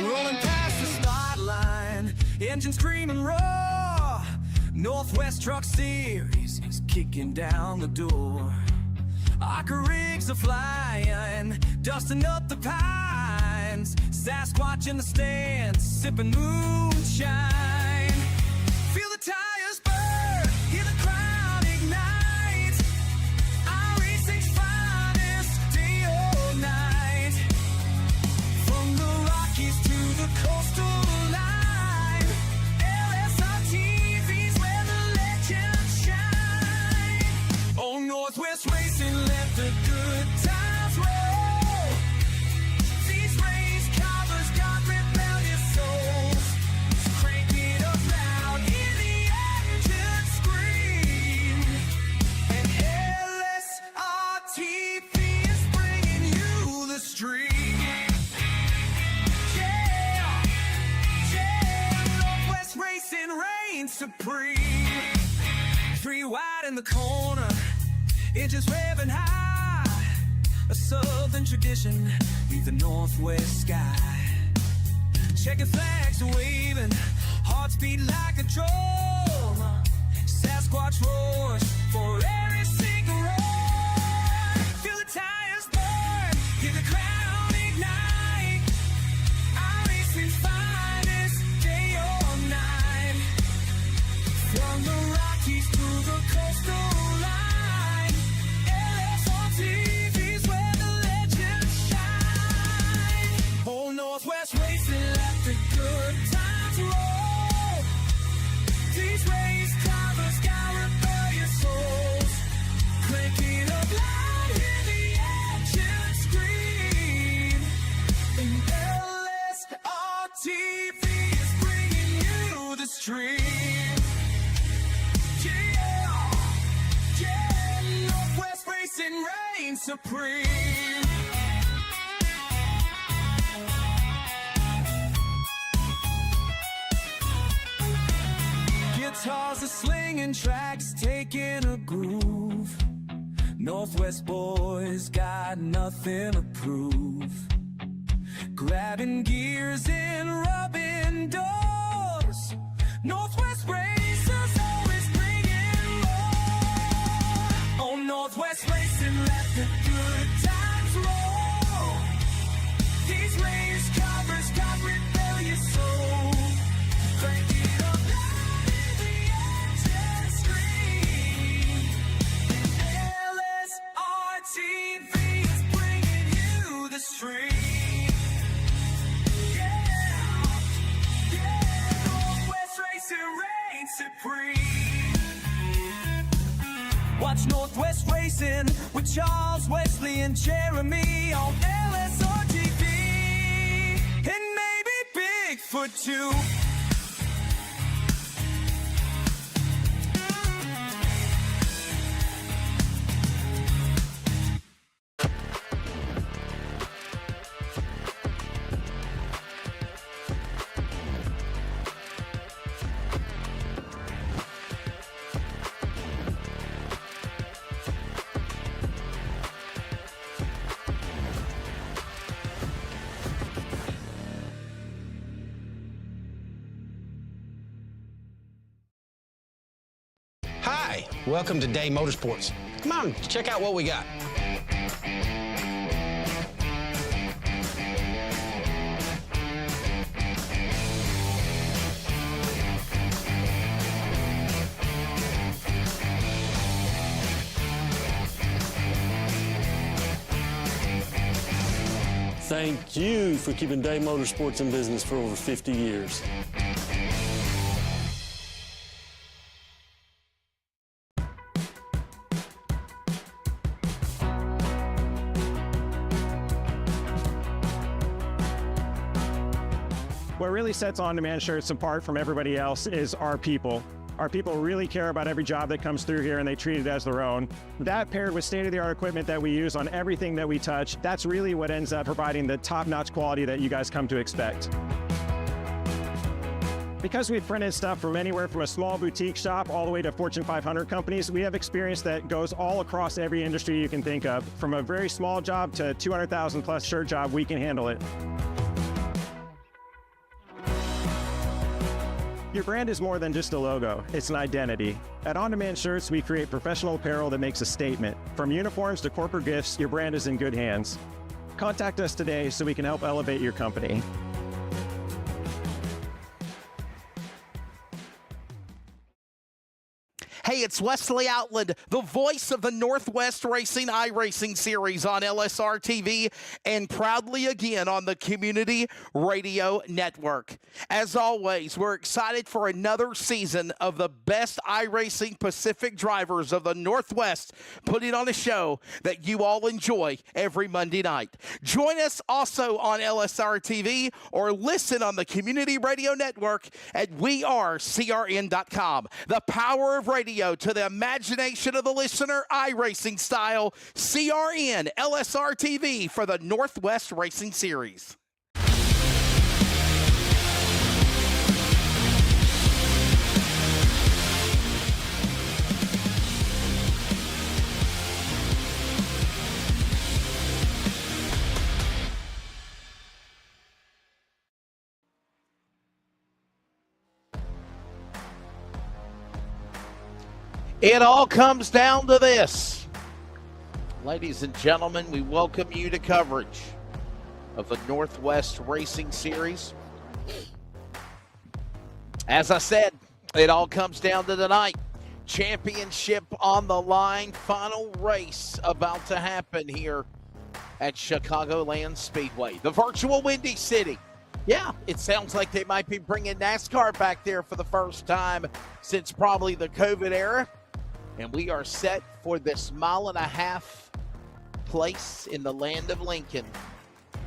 Rolling past the start line, engine screaming roar. Northwest Truck Series is kicking down the door. ARCA rigs are flying, dusting up the pines. Sasquatch in the stands, sipping moonshine. Feel the tires burn, hear the crowd ignite. iRacing's finest, day or night. From the Rockies to the coastal line, LSRTV's where the legends shine. Oh, Northwest Racing, let the good times roll. These race covers got rebellious souls. Crank it up loud, hear the engine scream. And LSRTV is bringing you the stream. Yeah, yeah, Northwest Racing reigns supreme. 3 wide in the corner, engines revving high. A southern tradition beneath the northwest sky. Checkered flags are waving, hearts beat like a drum. Sasquatch roars for every single roar. Feel the tires burn, hear the crowd ignite. iRacing's finest, day or night. From the Rockies to the coastal line, LSRTV's where the legends shine. Oh, Northwest Racing, let the good times roll. These race covers got rebellious souls. Crank it up loud, hear the engine scream. And LSRTV is bringing you the stream. Yeah, yeah, Northwest Racing reigns supreme. Guitars are slinging, tracks taking a groove. Northwest boys got nothing to prove. Grabbing gears and rubbing doors. Northwest racers always bringing more. Oh, Northwest Racing, let the good times roll. These race covers got rebellious souls. Crank it up loud, hear the engine scream. And LSRTV is bringing you the stream. Yeah, yeah, Northwest Racing reigns supreme. Watch Northwest Racing with Charles, Wesley, and Jeremy on LSRTV. And maybe Bigfoot too. Hi, welcome to Day Motorsports. Come on, check out what we got. Thank you for keeping Day Motorsports in business for over 50 years. What really sets On Demand Shirts apart from everybody else is our people. Our people really care about every job that comes through here and they treat it as their own. That paired with state-of-the-art equipment that we use on everything that we touch, that's really what ends up providing the top-notch quality that you guys come to expect. Because we've printed stuff from anywhere from a small boutique shop all the way to Fortune 500 companies, we have experience that goes all across every industry you can think of. From a very small job to 200,000 plus shirt job, we can handle it. Your brand is more than just a logo, it's an identity. At On Demand Shirts, we create professional apparel that makes a statement. From uniforms to corporate gifts, your brand is in good hands. Contact us today so we can help elevate your company. Hey, it's Wesley Outland, the voice of the Northwest Racing iRacing series on LSRTV and proudly again on the Community Radio Network. As always, we're excited for another season of the best iRacing Pacific drivers of the Northwest putting on a show that you all enjoy every Monday night. Join us also on LSRTV or listen on the Community Radio Network at wearecrn.com. The power of radio to the imagination of the listener, iRacing style, CRN LSRTV for the Northwest Racing Series. It all comes down to this. Ladies and gentlemen, we welcome you to coverage of the Northwest Racing Series. As I said, it all comes down to tonight. Championship on the line. Final race about to happen here at Chicagoland Speedway, the virtual Windy City. Yeah, it sounds like they might be bringing NASCAR back there for the first time since probably the COVID era. And we are set for this mile-and-a-half place in the land of Lincoln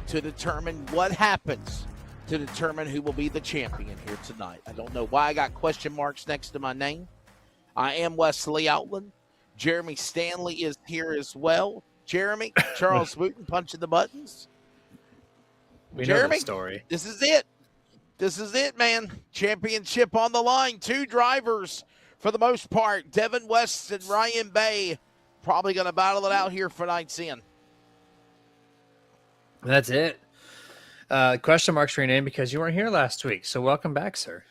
to determine what happens, to determine who will be the champion here tonight. I don't know why I got question marks next to my name. I am Wesley Outland. Jeremy Stanley is here as well. Jeremy, Charles Wooten punching the buttons. We Jeremy, know the story. This is it. This is it, man. Championship on the line. Two drivers. For the most part, Devin West and Ryan Bay probably going to battle it out here for night's end. That's it. Question marks for your name because you weren't here last week. So welcome back, sir.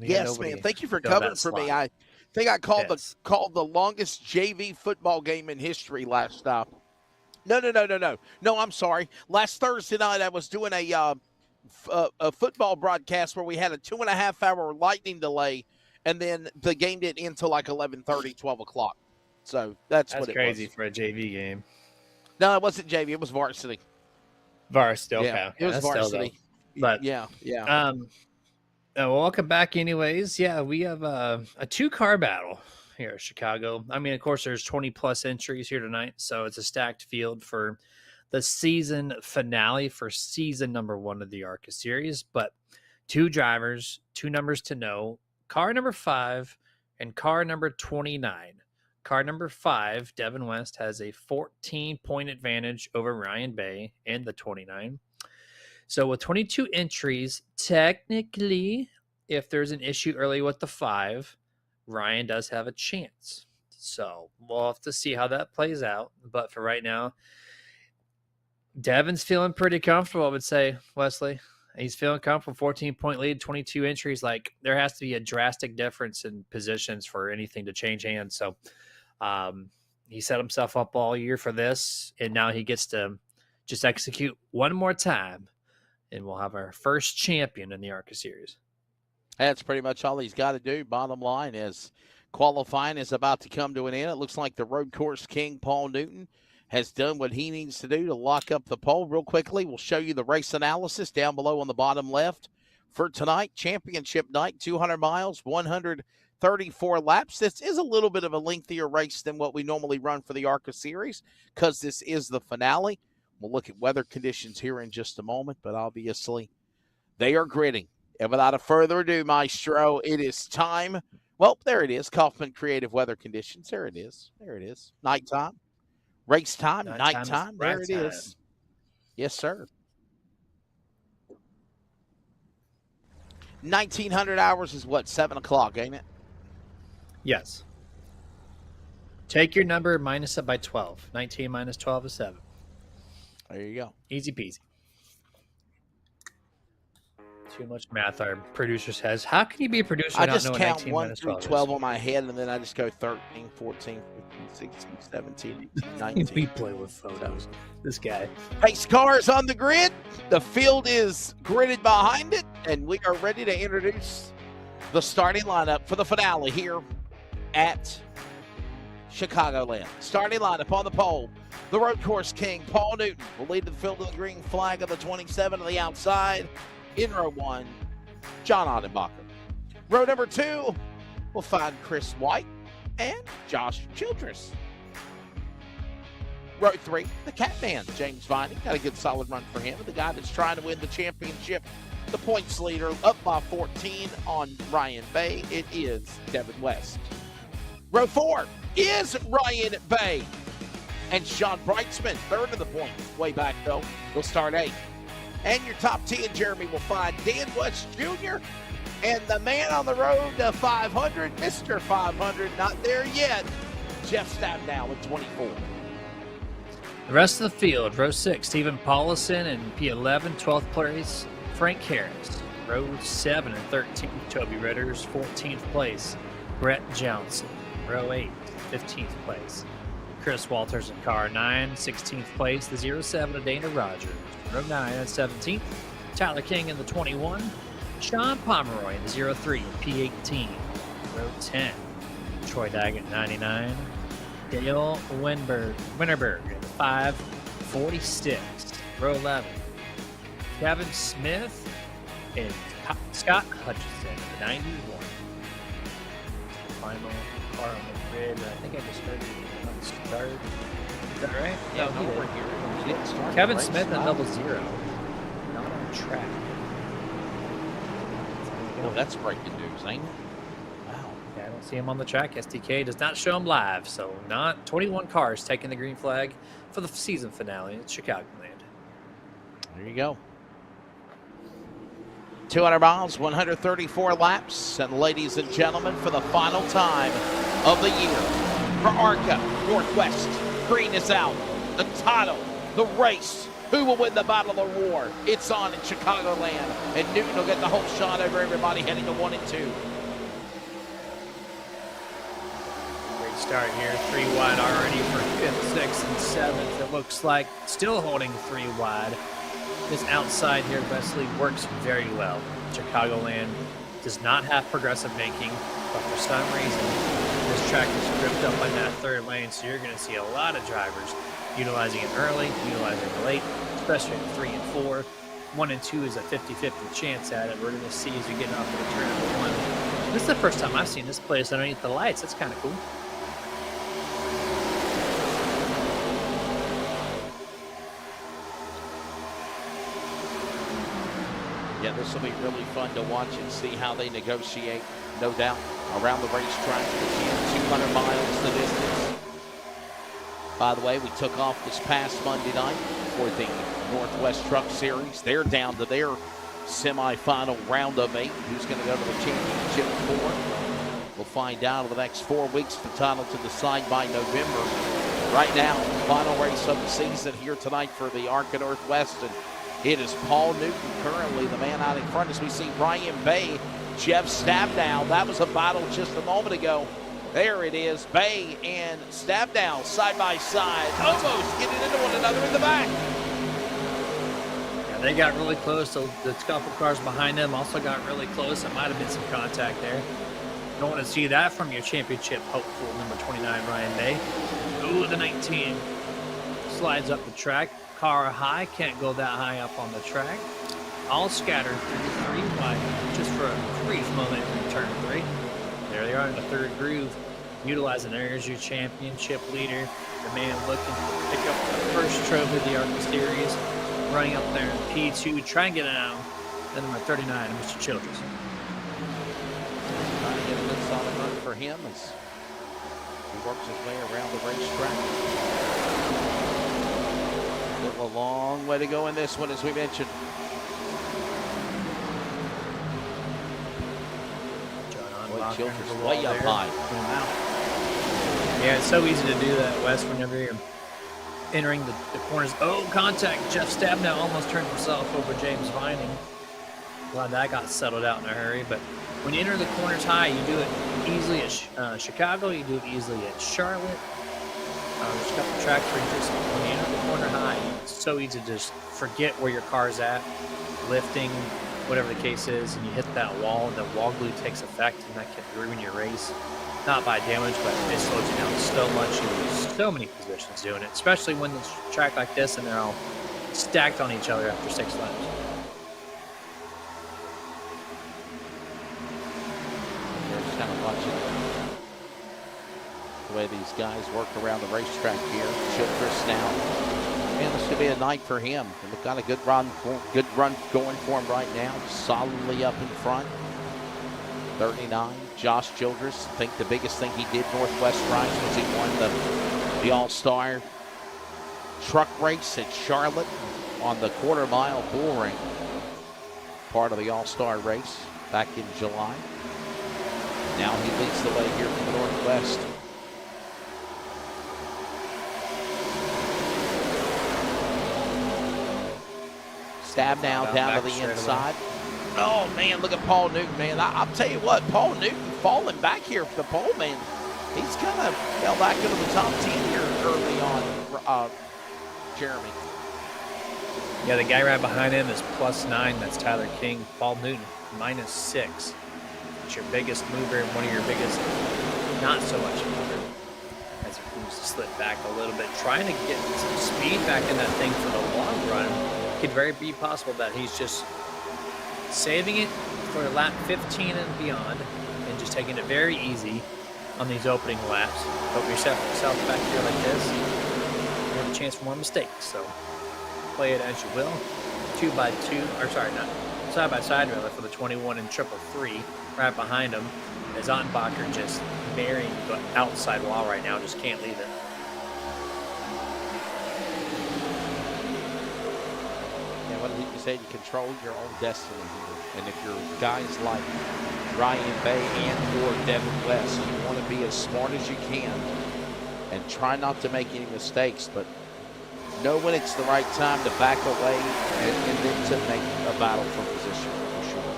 Yes, man. Thank you for covering for me. I think I called the longest JV football game in history last stop. No. No, I'm sorry. Last Thursday night, I was doing a football broadcast where we had a 2.5-hour lightning delay. And then the game didn't end until like 11:30, 12 o'clock. So that's what it was. Crazy for a JV game. No, it wasn't JV. It was varsity. Varsity, okay. Yeah, it was varsity. But yeah. Welcome back anyways. Yeah, we have a 2-car battle here at Chicago. I mean, of course, there's 20-plus entries here tonight. So it's a stacked field for the season finale for season number 1 of the ARCA series. But 2 drivers, 2 numbers to know. Car number 5 and car number 29. Car number 5, Devin West, has a 14-point advantage over Ryan Bay in the 29. So with 22 entries, technically, if there's an issue early with the 5, Ryan does have a chance. So we'll have to see how that plays out. But for right now, Devin's feeling pretty comfortable, I would say, Wesley. He's feeling comfortable, 14-point lead, 22 entries. Like, there has to be a drastic difference in positions for anything to change hands. So he set himself up all year for this, and now he gets to just execute one more time, and we'll have our first champion in the ARCA series. That's pretty much all he's got to do. Bottom line is qualifying is about to come to an end. It looks like the road course king, Paul Newton, has done what he needs to do to lock up the pole. Real quickly, we'll show you the race analysis down below on the bottom left for tonight. Championship night, 200 miles, 134 laps. This is a little bit of a lengthier race than what we normally run for the ARCA series because this is the finale. We'll look at weather conditions here in just a moment, but obviously they are gritting. And without a further ado, Maestro, it is time. Well, there it is. Kaufman Creative Weather Conditions. There it is. There it is. Nighttime. Race time, nighttime. There it is. Yes, sir. 1,900 hours is what, 7 o'clock, ain't it? Yes. Take your number, minus it by 12. 19 minus 12 is 7. There you go. Easy peasy. Too much math our producer says. How can you be a producer I and not just know count 19 1 minus through 12 is? 12 on my head, and then I just go 13, 14, 15, 16, 17, 18, We 19. play with photos. This guy. Pace cars on the grid. The field is gridded behind it, and we are ready to introduce the starting lineup for the finale here at Chicagoland. Starting lineup on the pole. The road course king, Paul Newton, will lead the field to the green flag of the 27 on the outside. In row 1, John Ottenbacher. Row number 2, we'll find Chris White and Josh Childress. Row 3, the Catman, James Viney. Got a good solid run for him. The guy that's trying to win the championship, the points leader, up by 14 on Ryan Bay. It is Devin West. Row 4 is Ryan Bay and Sean Brightsman, third of the points. Way back, though. We'll start 8. And your top 10, Jeremy, will find Dan West Jr. and the man on the road to 500, Mr. 500, not there yet, Jeff Stabnow at 24. The rest of the field, row 6, Stephen Paulison and P11, 12th place, Frank Harris. Row 7 and 13, Toby Ritters, 14th place, Brett Johnson. Row 8, 15th place, Chris Walters in car 9, 16th place, the 07 of Dana Rogers. Row 9 and 17th, Tyler King in the 21, Sean Pomeroy in the 03 and P18. Row 10, Troy Daggett 99, Dale Winterberg in the 546. Row 11, Kevin Smith and Scott Hutchinson in the 91. Final car on the grid. I think I just heard it on the start. Is that right? Yeah, No, he we're did. here. Kevin Smith and 00. Not on track. Oh, that's breaking news, ain't it? Wow. Yeah, I don't see him on the track. SDK does not show him live, so not 21 cars taking the green flag for the season finale at Chicagoland. There you go. 200 miles, 134 laps, and ladies and gentlemen, for the final time of the year, for ARCA Northwest, green is out. The title, the race, who will win the Battle of the War? It's on in Chicagoland, and Newton will get the whole shot over everybody heading to 1 and 2. Great start here. 3 wide already for 5th, 6th, and 7th. It looks like still holding 3 wide. This outside here, Wesley, works very well. Chicagoland does not have progressive making, but for some reason, this track is gripped up on that 3rd lane, so you're going to see a lot of drivers utilizing it early, utilizing it late, especially in 3 and 4. 1 and 2 is a 50-50 chance at it. We're going to see as we get off of the turn number 1. This is the first time I've seen this place underneath the lights. That's kind of cool. Yeah, this will be really fun to watch and see how they negotiate, no doubt, around the racetrack. Again, 200 miles the distance. By the way, we took off this past Monday night for the Northwest Truck Series. They're down to their semifinal round of 8. Who's going to go to the championship 4? We'll find out over the next 4 weeks. The title to decide by November. Right now, final race of the season here tonight for the ARCA Northwest. And it is Paul Newton currently the man out in front as we see Ryan Bay, Jeff Stabnow. That was a battle just a moment ago. There it is, Bay and Stabnow side by side, almost getting into one another in the back. Yeah, they got really close. So the couple cars behind them also got really close. It might have been some contact there. Don't want to see that from your championship hopeful number 29, Ryan Bay. Ooh, the 19 slides up the track. Car high, can't go that high up on the track. All scattered through 3 wide, just for a brief moment in turn 3. There they are in the 3rd groove, utilizing there's your championship leader, the man looking to pick up the first trophy of the ARCA Series, running up there in P2, try and get it out. Then number 39, Mr. Childress. Trying to get a good solid run for him as he works his way around the racetrack. Still a long way to go in this one, as we mentioned. Boy, Childress way up high. Wow. Yeah, it's so easy to do that, Wes, whenever you're entering the corners. Oh, contact. Jeff Stabnow almost turned himself over James Vining. Glad that got settled out in a hurry. But when you enter the corners high, you do it easily at Chicago. You do it easily at Charlotte. There's a couple tracks where you just, when you enter the corner high, it's so easy to just forget where your car's at, lifting, whatever the case is, and you hit that wall, and the wall glue takes effect, and that can ruin your race. Not by damage, but it slows you down so much. You lose so many positions doing it, especially when it's a track like this and they're all stacked on each other after 6 laps. Just kind of watching the way these guys work around the racetrack here. Childress now. Man, this could be a night for him. And they've got a good run going for him right now. Solidly up in front. 39. Josh Childress. I think the biggest thing he did Northwest Rice was he won the All-Star truck race at Charlotte on the quarter-mile bull ring. Part of the All-Star race back in July. Now he leads the way here from the Northwest. Stab now down to the inside. Oh, man, look at Paul Newton, man. I'll tell you what, Paul Newton falling back here for the pole, man. He's kind of fell back into the top 10 here early on, Jeremy. Yeah, the guy right behind him is +9. That's Tyler King. Paul Newton, -6. It's your biggest mover and one of your biggest not so much mover. As he moves to slip back a little bit, trying to get some speed back in that thing for the long run. Could very be possible that he's just saving it for lap 15 and beyond and just taking it very easy on these opening laps. Hope yourself back here like this. You have a chance for more mistakes, so play it as you will. 2x2, or sorry, not side by side rather, for the 21 and 333. Right behind him is Ottenbacher just burying the outside wall right now, just can't leave it. Yeah, what you said, you control your own destiny here. And if you're guys like Ryan Bay and or Devin West, you want to be as smart as you can and try not to make any mistakes, but know when it's the right time to back away and then to make a battle for position, for sure.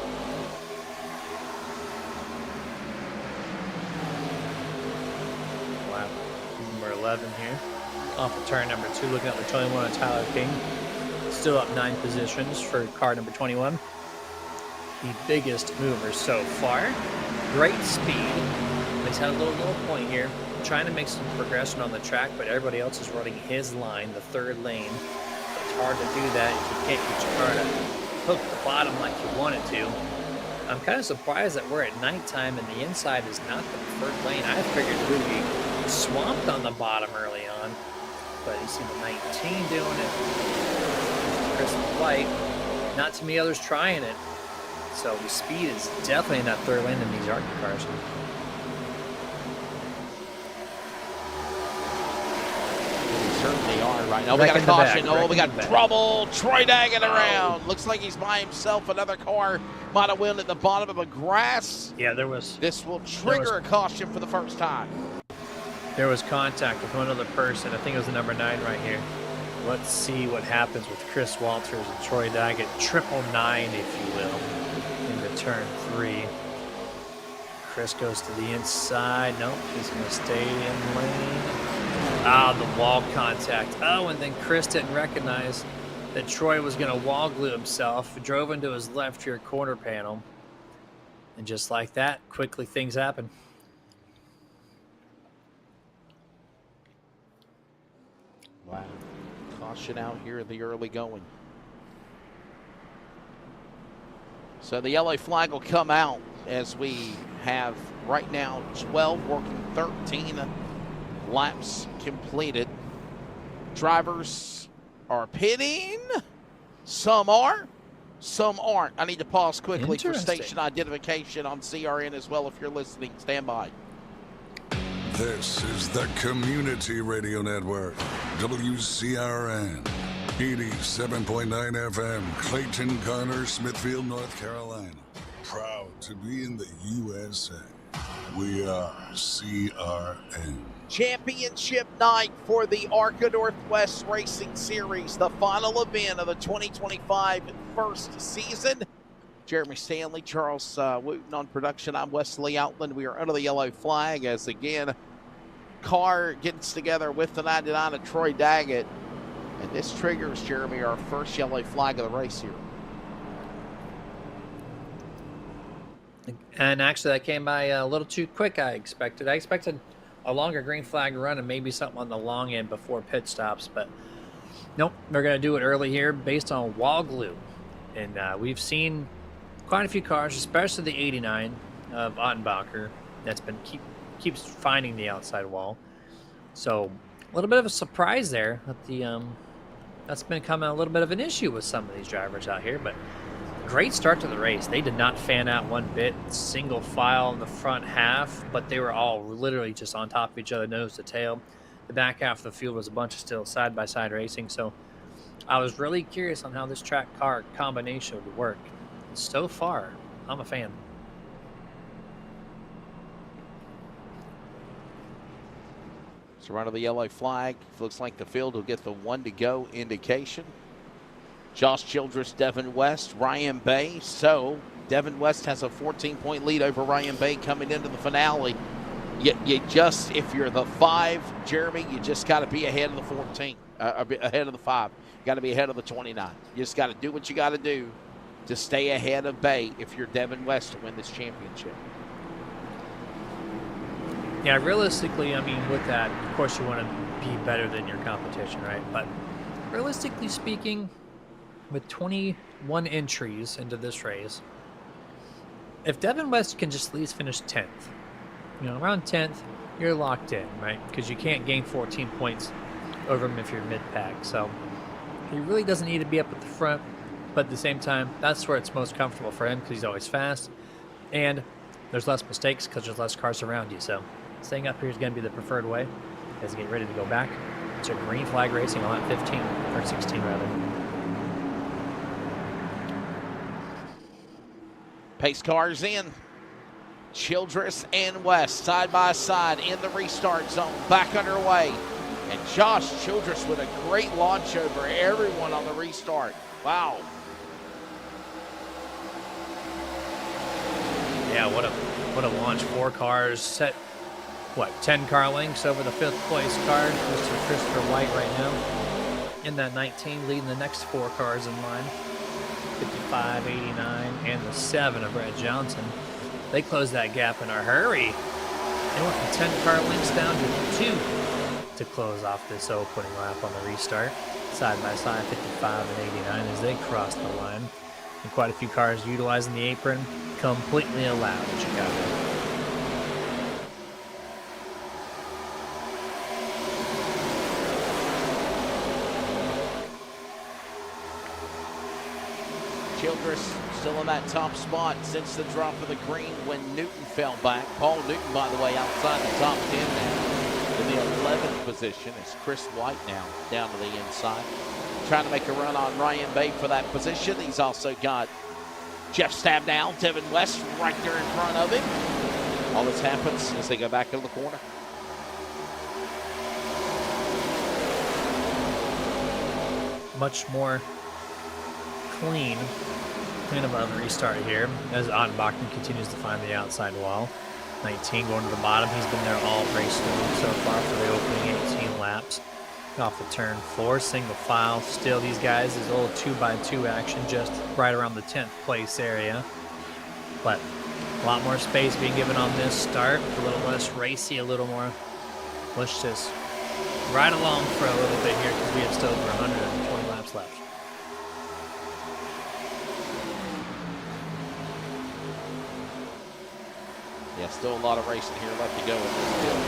Lap number 11 here. Off of turn number 2, looking at the 21 of Tyler King. Still up 9 positions for car number 21. The biggest mover so far. Great speed. He's had a little low point here. Trying to make some progression on the track, but everybody else is running his line, the 3rd lane. It's hard to do that if you can't get your car to hook the bottom like you want it to. I'm kind of surprised that we're at nighttime and the inside is not the preferred lane. I figured we would be swamped on the bottom early on, but you see the 19 doing it. Chris White. Not too many others trying it. So the speed is definitely in that 3rd lane in these ARCA cars. Certainly are right now. We got a caution. Oh, we got trouble. Troy Daggett around. Looks like he's by himself. Another car might have went at the bottom of the grass. Yeah, there was. This will trigger a caution for the first time. There was contact with one other person. I think it was the number 9 right here. Let's see what happens with Chris Walters and Troy Daggett. 999, if you will, into turn 3. Chris goes to the inside. Nope, he's going to stay in lane. Ah, the wall contact. Oh, and then Chris didn't recognize that Troy was going to wall glue himself. Drove into his left rear quarter panel. And just like that, quickly things happen. Wow. Caution out here in the early going. So the yellow flag will come out as we have right now 12 working 13 laps completed. Drivers are pitting. Some are, some aren't. I need to pause quickly for station identification on CRN as well if you're listening. Stand by. This is the Community Radio Network, WCRN, 87.9 FM, Clayton, Garner, Smithfield, North Carolina. Proud to be in the USA. We are CRN. Championship night for the ARCA Northwest Racing Series, the final event of the 2025 first season. Jeremy Stanley, Charles Wooten on production. I'm Wesley Outland. We are under the yellow flag as, again, car gets together with the 99 of Troy Daggett. And this triggers, Jeremy, our first yellow flag of the race here. And actually, that came by a little too quick, I expected. I expected a longer green flag run and maybe something on the long end before pit stops. But nope, they're going to do it early here based on wall glue. And we've seen quite a few cars, especially the 89 of Ottenbacher, that's been keeps finding the outside wall. So a little bit of a surprise there that that's been becoming a little bit of an issue with some of these drivers out here. But great start to the race. They did not fan out one bit, single file in the front half, but they were all literally just on top of each other, nose to tail. The back half of the field was a bunch of still side-by-side racing. So I was really curious on how this track car combination would work. So far, I'm a fan. So run of the yellow flag. Looks like the field will get the 1 to go indication. Josh Childress, Devin West, Ryan Bay. So Devin West has a 14-point lead over Ryan Bay coming into the finale. You just, if you're the 5, Jeremy, you just got to be ahead of the 14, ahead of the 5. You got to be ahead of the 29. You just got to do what you got to do to stay ahead of Bay if you're Devin West to win this championship. Yeah, realistically, I mean, with that, of course, you want to be better than your competition, right? But realistically speaking, with 21 entries into this race, if Devin West can just at least finish 10th, around 10th, you're locked in, right? Because you can't gain 14 points over him if you're mid-pack. So he really doesn't need to be up at the front. But at the same time, that's where it's most comfortable for him because he's always fast. And there's less mistakes because there's less cars around you. So staying up here is going to be the preferred way as you get ready to go back to green flag racing on lap 15, or 16 rather. Pace cars in. Childress and West side by side in the restart zone. Back underway. And Josh Childress with a great launch over everyone on the restart. Wow. Yeah, what a launch. 4 cars set, 10 car lengths over the 5th place car, Mr. Christopher White right now. In that 19, leading the next 4 cars in line. 55, 89, and the 7 of Brett Johnson. They closed that gap in a hurry. They went from 10 car lengths down to 2 to close off this opening lap on the restart. Side by side, 55 and 89 as they crossed the line. And quite a few cars utilizing the apron, completely allowed in Chicago. Childress still in that top spot since the drop of the green when Newton fell back. Paul Newton, by the way, outside the top 10 now. In the 11th position is Chris White now down to the inside. Trying to make a run on Ryan Bay for that position. He's also got Jeff Stabnow, Devin West right there in front of him. All this happens as they go back into the corner. Much more clean above the restart here as Ottenbacher continues to find the outside wall. 19 going to the bottom. He's been there all race long so far for the opening 18 laps. Off the turn 4, single file. Still these guys is a little 2x2 action just right around the 10th place area. But a lot more space being given on this start. A little less racy, a little more. Let's just ride along for a little bit here because we have still over 120 laps left. Yeah, still a lot of racing here left to go in this field.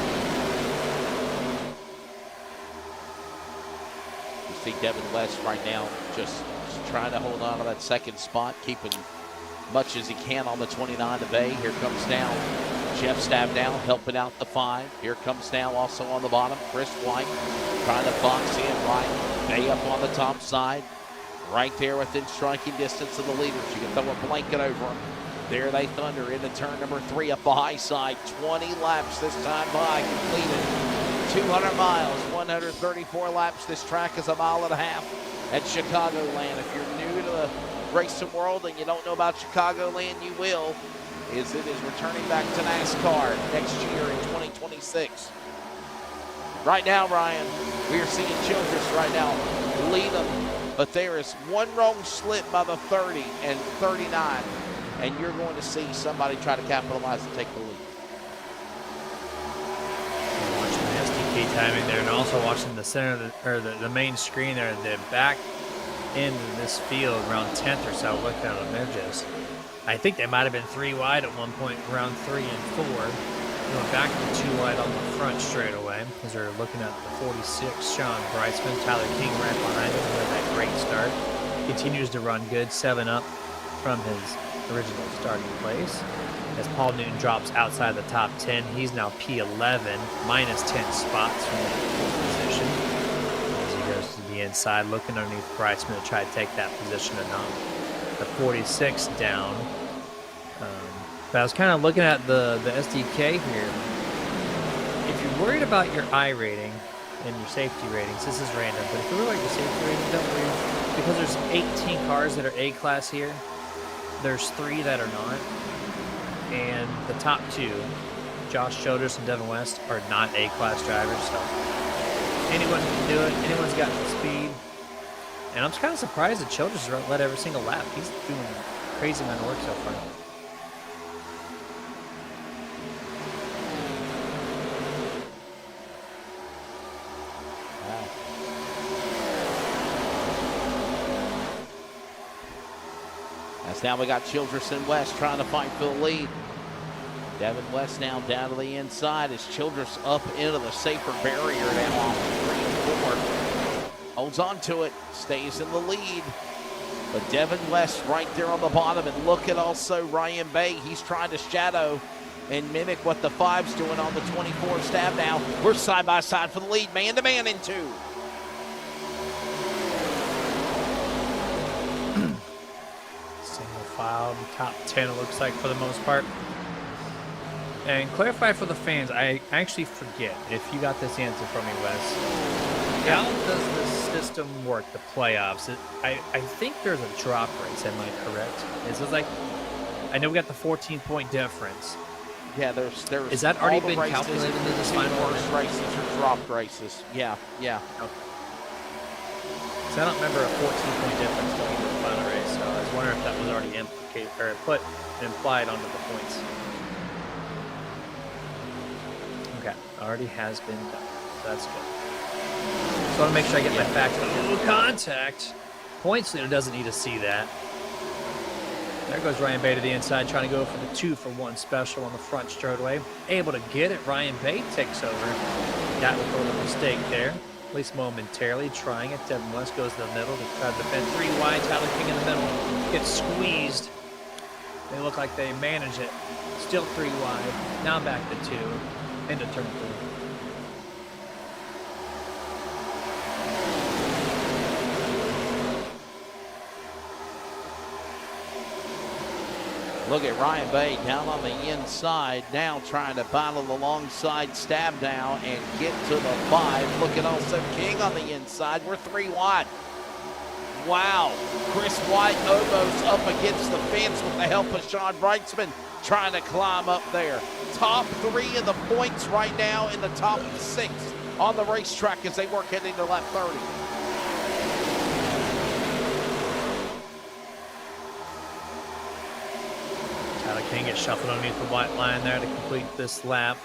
You see Devin West right now just trying to hold on to that second spot, keeping much as he can on the 29 of Bay. Here comes now Jeff Stabnow helping out the 5. Here comes now also on the bottom Chris White trying to box in right. Bay up on the top side, right there within striking distance of the leaders. You can throw a blanket over them. There they thunder into turn number 3 up the high side. 20 laps this time by, completed 200 miles, 134 laps. This track is 1.5 miles at Chicagoland. If you're new to the racing world and you don't know about Chicagoland, you will, is it is returning back to NASCAR next year in 2026. Right now, Ryan, we are seeing Childress right now lead them, but there is one wrong slip by the 30 and 39, and you're going to see somebody try to capitalize and take the lead. Watching the SDK timing there, and also watching the center of the main screen there, the back end of this field around 10th or so. Looking at them, they're just, I think they might have been 3 wide at one point, around 3 and 4. Going back to 2 wide on the front straightaway as they're looking at the 46, Sean Breitzman. Tyler King right behind him with that great start. Continues to run good, 7 up from his original starting place. As Paul Newton drops outside the top 10, he's now P11, minus 10 spots from the position. As he goes to the inside, looking underneath Breitzman to try to take that position and knock the 46 down. But I was kind of looking at the SDK here. If you're worried about your I rating and your safety ratings, this is random, but if you're worried about your safety rating, don't worry. Because there's 18 cars that are A-class here, there's 3 that are not. And the top 2, Josh Childress and Devin West, are not A-class drivers, so anyone can do it. Anyone's got the speed. And I'm kind of surprised that Childress has led every single lap. He's doing a crazy amount of work so far. As now we got Childress and West trying to fight for the lead. Devin West now down to the inside as Childress up into the safer barrier now on 3 and 4. Holds on to it, stays in the lead. But Devin West right there on the bottom, and look at also Ryan Bay. He's trying to shadow and mimic what the 5's doing on the 24 stab now. We're side by side for the lead, man to man in 2. File top 10, it looks like, for the most part. And clarify for the fans, I actually forget if you got this answer from me, Wes. How does the system work, the playoffs? I think there's a drop race, am I correct? Is it like, I know we got the 14-point difference. Yeah, there's is that already been races, calculated into this final worst races or dropped races? Yeah. Okay. So I don't remember a 14-point difference going into the final race, so I was wondering if that was already implicated or put implied onto the points. Okay, already has been done. So that's good. So I want to make sure I get my facts. Oh, contact! Points leader doesn't need to see that. There goes Ryan Bay to the inside, trying to go for the 2-for-1 special on the front straightaway. Able to get it. Ryan Bay takes over. Got a little mistake there. At least momentarily trying it. Devin West goes to the middle to try to defend 3 wide. Tyler King in the middle gets squeezed. They look like they manage it. Still 3 wide. Now back to 2 into turn 3. Look at Ryan Bay down on the inside, now trying to battle alongside Stab now and get to the 5. Look at also King on the inside. We're 3 wide. Wow. Chris White almost up against the fence with the help of Sean Breitzman trying to climb up there. Top 3 of the points right now in the top 6 on the racetrack as they work heading to lap 30. Tyler King gets shuffled underneath the white line there to complete this lap.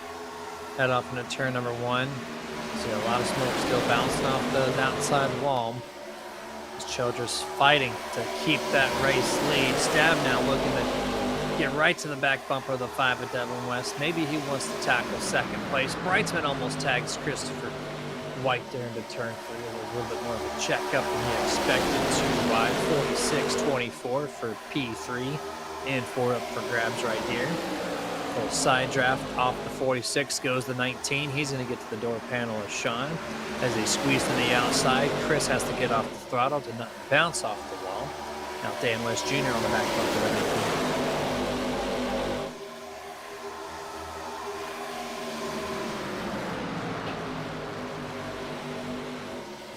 Head off into turn number 1. See a lot of smoke still bouncing off the outside wall. Childress fighting to keep that race lead. Stab now looking to get right to the back bumper of the 5 at Devin West. Maybe he wants to tackle second place. Breitzman almost tags Christopher White there into turn 3. A little bit more of a checkup than he expected. 2 wide, 46-24 for P3. And 4 up for grabs right here. Little side draft off the 46 goes the 19. He's going to get to the door panel of Sean as they squeeze to the outside. Chris has to get off the throttle to not bounce off the wall. Now Dan West Jr. on the back bumper of the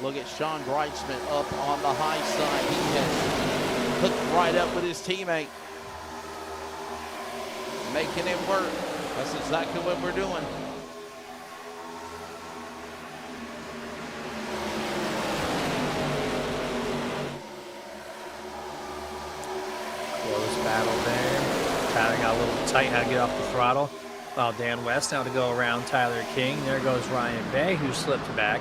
19. Look at Sean Breitzman up on the high side. He has hooked right up with his teammate. Making it work. That's exactly what we're doing. Close battle there. Tyler got a little tight, had to get off the throttle. While Dan West now to go around Tyler King. There goes Ryan Bay, who slipped back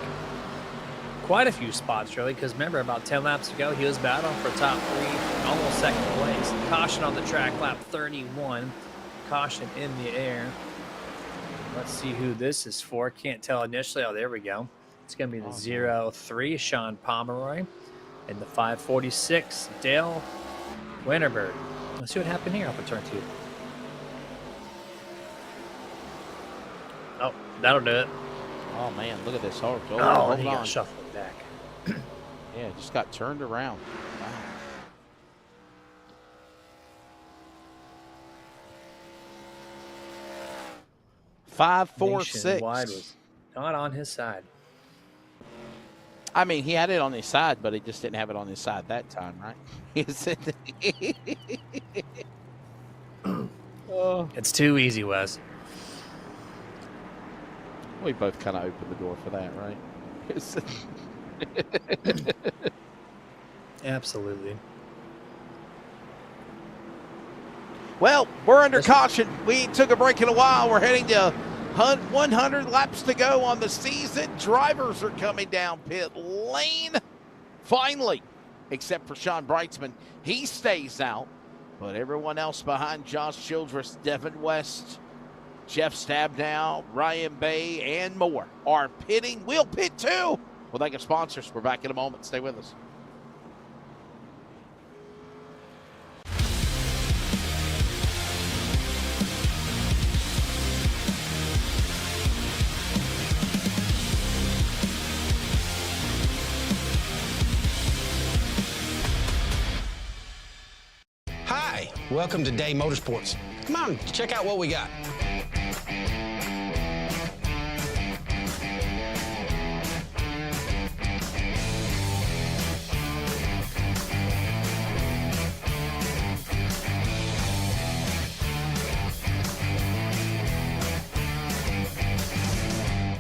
quite a few spots, really, because remember, about 10 laps ago, he was battling for top 3, almost second place. Caution on the track, lap 31. Caution in the air. Let's see who this is for. Can't tell initially. Oh, there we go. It's going to be the 0-3, Sean Pomeroy. And the 546, Dale Winterberg. Let's see what happened here up at turn 2. Oh, that'll do it. Oh, man, look at this hard. Oh, hold he on. got shuffled back. Yeah, just got turned around. Wow. Five, 4, 6. Nationwide was not on his side. I mean, he had it on his side, but he just didn't have it on his side that time, right? Oh. It's too easy, Wes. We both kind of opened the door for that, right? Absolutely. Well, we're under caution. We took a break in a while. We're heading to 100 laps to go on the season. Drivers are coming down pit lane. Finally, except for Sean Brightsman. He stays out. But everyone else behind Josh Childress, Devin West, Jeff Stabnow, Ryan Bay, and more are pitting. We'll pit too. Well, thank you, sponsors. We're back in a moment. Stay with us. Hi, welcome to Day Motorsports. Come on, check out what we got.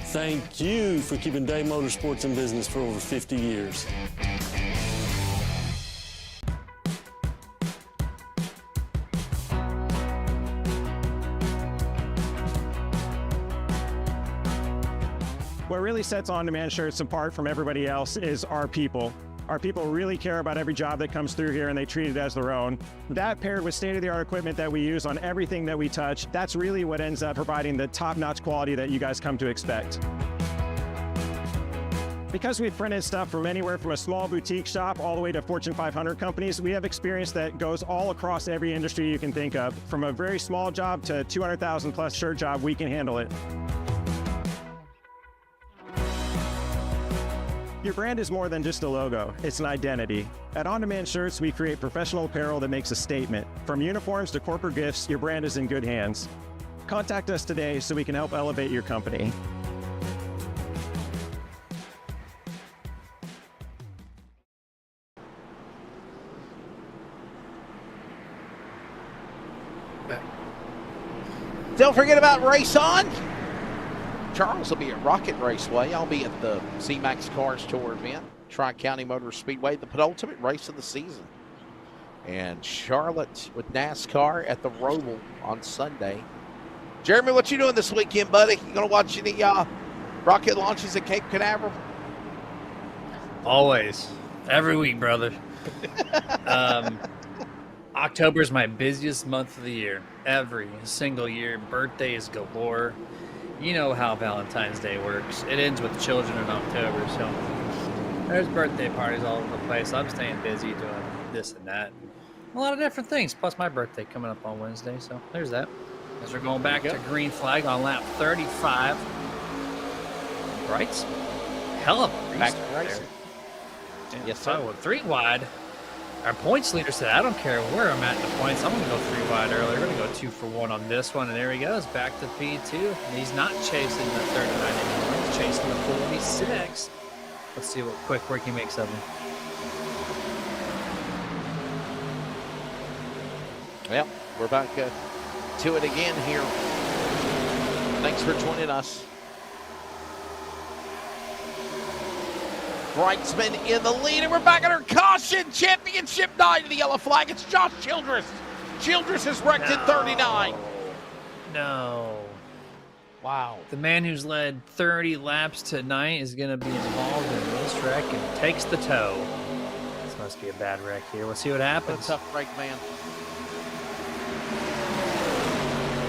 Thank you for keeping Day Motorsports in business for over 50 years. What really sets On-Demand Shirts apart from everybody else is our people. Our people really care about every job that comes through here, and they treat it as their own. That paired with state-of-the-art equipment that we use on everything that we touch, that's really what ends up providing the top-notch quality that you guys come to expect. Because we've printed stuff from anywhere from a small boutique shop all the way to Fortune 500 companies, we have experience that goes all across every industry you can think of. From a very small job to 200,000 plus shirt job, we can handle it. Your brand is more than just a logo, it's an identity. At On-Demand Shirts, we create professional apparel that makes a statement. From uniforms to corporate gifts, your brand is in good hands. Contact us today so we can help elevate your company. Don't forget about Race On. Charles will be at Rocket Raceway. I'll be at the C-Max Cars Tour event, Tri-County Motor Speedway, the penultimate race of the season. And Charlotte with NASCAR at the Roval on Sunday. Jeremy, what you doing this weekend, buddy? You going to watch any rocket launches at Cape Canaveral? Always. Every week, brother. October is my busiest month of the year. Every single year. Birthdays galore. You know how Valentine's Day works. It ends with children in October, so there's birthday parties all over the place. I'm staying busy doing this and that. A lot of different things, plus my birthday coming up on Wednesday, so there's that. As we're going back to green flag on lap 35. Brights, hell of a Back restart to racing. there. Yes, So sir. with 3 wide, our points leader said, I don't care where I'm at in the points. I'm going to go 3 wide early. We're going to go 2 for 1 on this one. And there he goes, back to P2. And he's not chasing the 39 anymore. He's chasing the 46. Let's see what quick work he makes of him. Well, we're back to it again here. Thanks for joining us. Brightsman in the lead, and we're back at our caution. Championship 9 to the yellow flag. It's Josh Childress. Childress is wrecked at 39. No. Wow. The man who's led 30 laps tonight is going to be involved in this wreck and takes the tow. This must be a bad wreck here. We'll see what What a happens. tough break, man.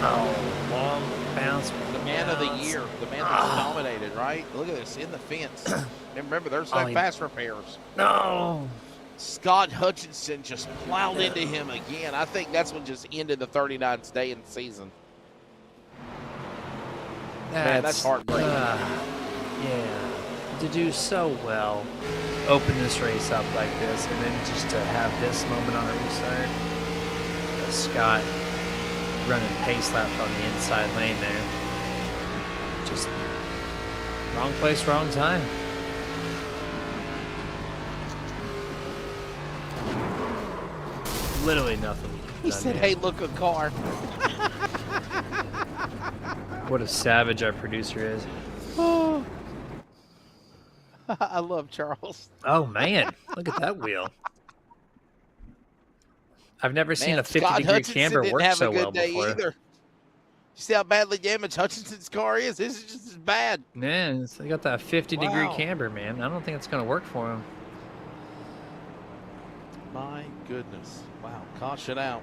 Oh, long bounce. The man of the year. The man that's dominated, right? Look at this, in the fence. And remember, there's no fast repairs. No. Scott Hutchinson just plowed into him again. I think that's what just ended the 39th day in the season. Man, that's heartbreaking. Yeah. To do so well, open this race up like this, and then just to have this moment on a restart. Scott running pace laps on the inside lane there. Just wrong place, wrong time. Literally nothing. He said, hey, look, a car. What a savage our producer is. Oh. I love Charles. Oh, man. Look at that wheel. I've never seen a 50-degree camber work so well before. Either. You see how badly damaged Hutchinson's car is? This is just as bad. Man, they got that 50-degree camber, man. I don't think it's going to work for him. My goodness. Wow. Caution out.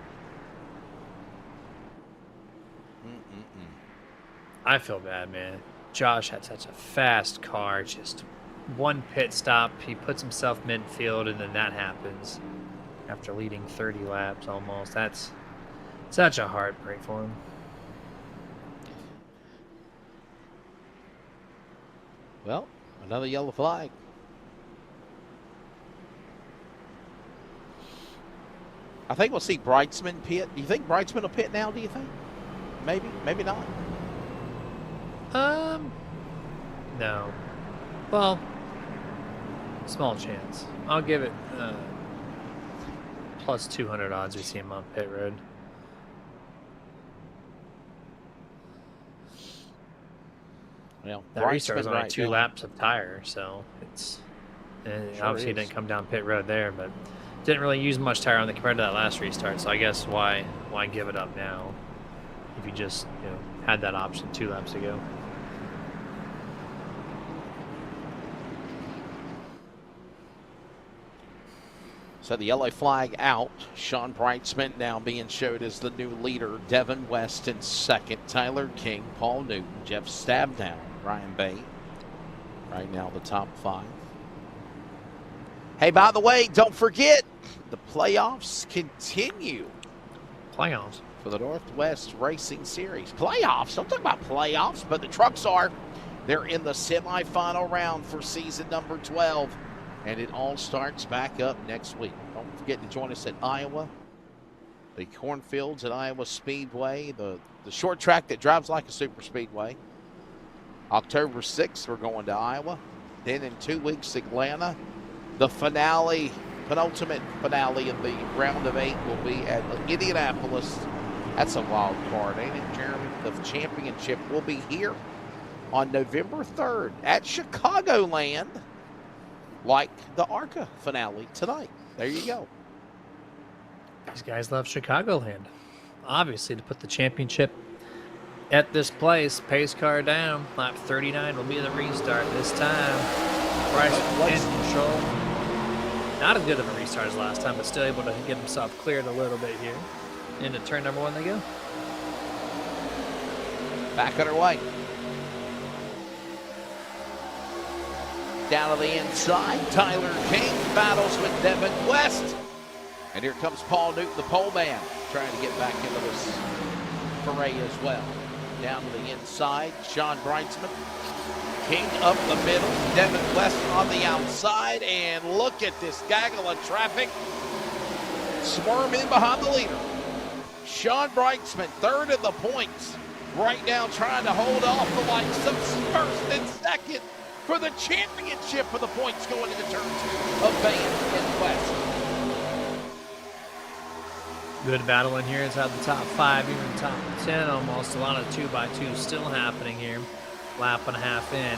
I feel bad, man. Josh had such a fast car. Just one pit stop. He puts himself midfield, and then that happens after leading 30 laps almost. That's such a heartbreak for him. Well, another yellow flag. I think we'll see Brightsman pit. Do you think Brightsman will pit now, do you think? Maybe, maybe not. No. Well, small chance. I'll give it plus 200 odds we see him on pit road. Well, that restart was only 2 laps of tire, so it's obviously it didn't come down pit road there, but didn't really use much tire on the compared to that last restart. So I guess why give it up now if you just had that option 2 laps ago. So the yellow flag out. Sean Brightsman now being showed as the new leader. Devin West in second. Tyler King, Paul Newton, Jeff Stabdown, Ryan Bay. Right now the top 5. Hey, by the way, don't forget, the playoffs continue. Playoffs? For the Northwest Racing Series. Playoffs? Don't talk about playoffs, but the trucks are. They're in the semifinal round for season number 12. And it all starts back up next week. Don't forget to join us at Iowa. The cornfields at Iowa Speedway. The short track that drives like a super speedway. October 6th, we're going to Iowa. Then in 2 weeks, Atlanta. The finale, penultimate finale in the round of 8 will be at Indianapolis. That's a wild card, ain't it, Jeremy? The championship will be here on November 3rd at Chicagoland. Like the ARCA finale tonight. There you go. These guys love Chicagoland. Obviously, to put the championship at this place, pace car down. Lap 39 will be the restart this time. Bryce in control. Not as good of a restart as last time, but still able to get himself cleared a little bit here. Into turn number 1 they go. Back underway. Down to the inside, Tyler King battles with Devin West. And here comes Paul Newton, the pole man, trying to get back into this foray as well. Down to the inside, Sean Brightsman. King up the middle, Devin West on the outside. And look at this gaggle of traffic. Swarm in behind the leader. Sean Brightsman, third in the points. Right now trying to hold off the likes of first and second for the championship for the points going into turn 2 of Van and West. Good battle in here inside the top 5, even top 10 almost. A lot of 2x2 still happening here. Lap and a half in.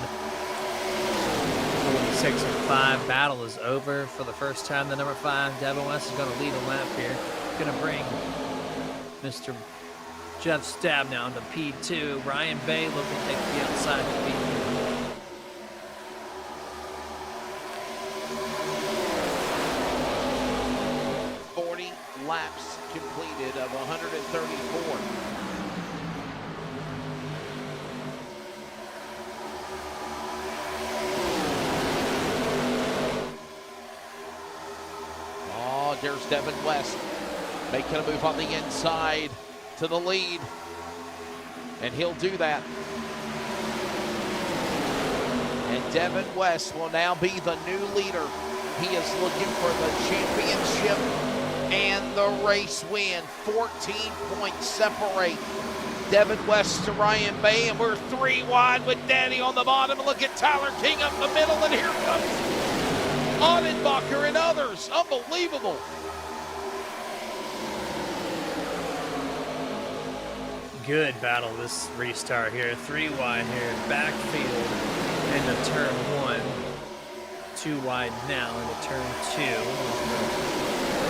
46 and 5. Battle is over for the first time. The number 5, Devin West, is going to lead a lap here. Going to bring Mr. Jeff Stab now into P2. Ryan Bay looking to take the outside to P3. 40 laps completed of 134. Oh, there's Devin West making a move on the inside to the lead, and he'll do that. And Devin West will now be the new leader. He is looking for the championship and the race win. 14 points separate Devin West to Ryan Bay, and we're 3 wide with Danny on the bottom. Look at Tyler King up the middle, and here comes Odenbacher and others. Unbelievable. Good battle this restart here. 3 wide here, backfield into turn 1. 2 wide now into turn 2.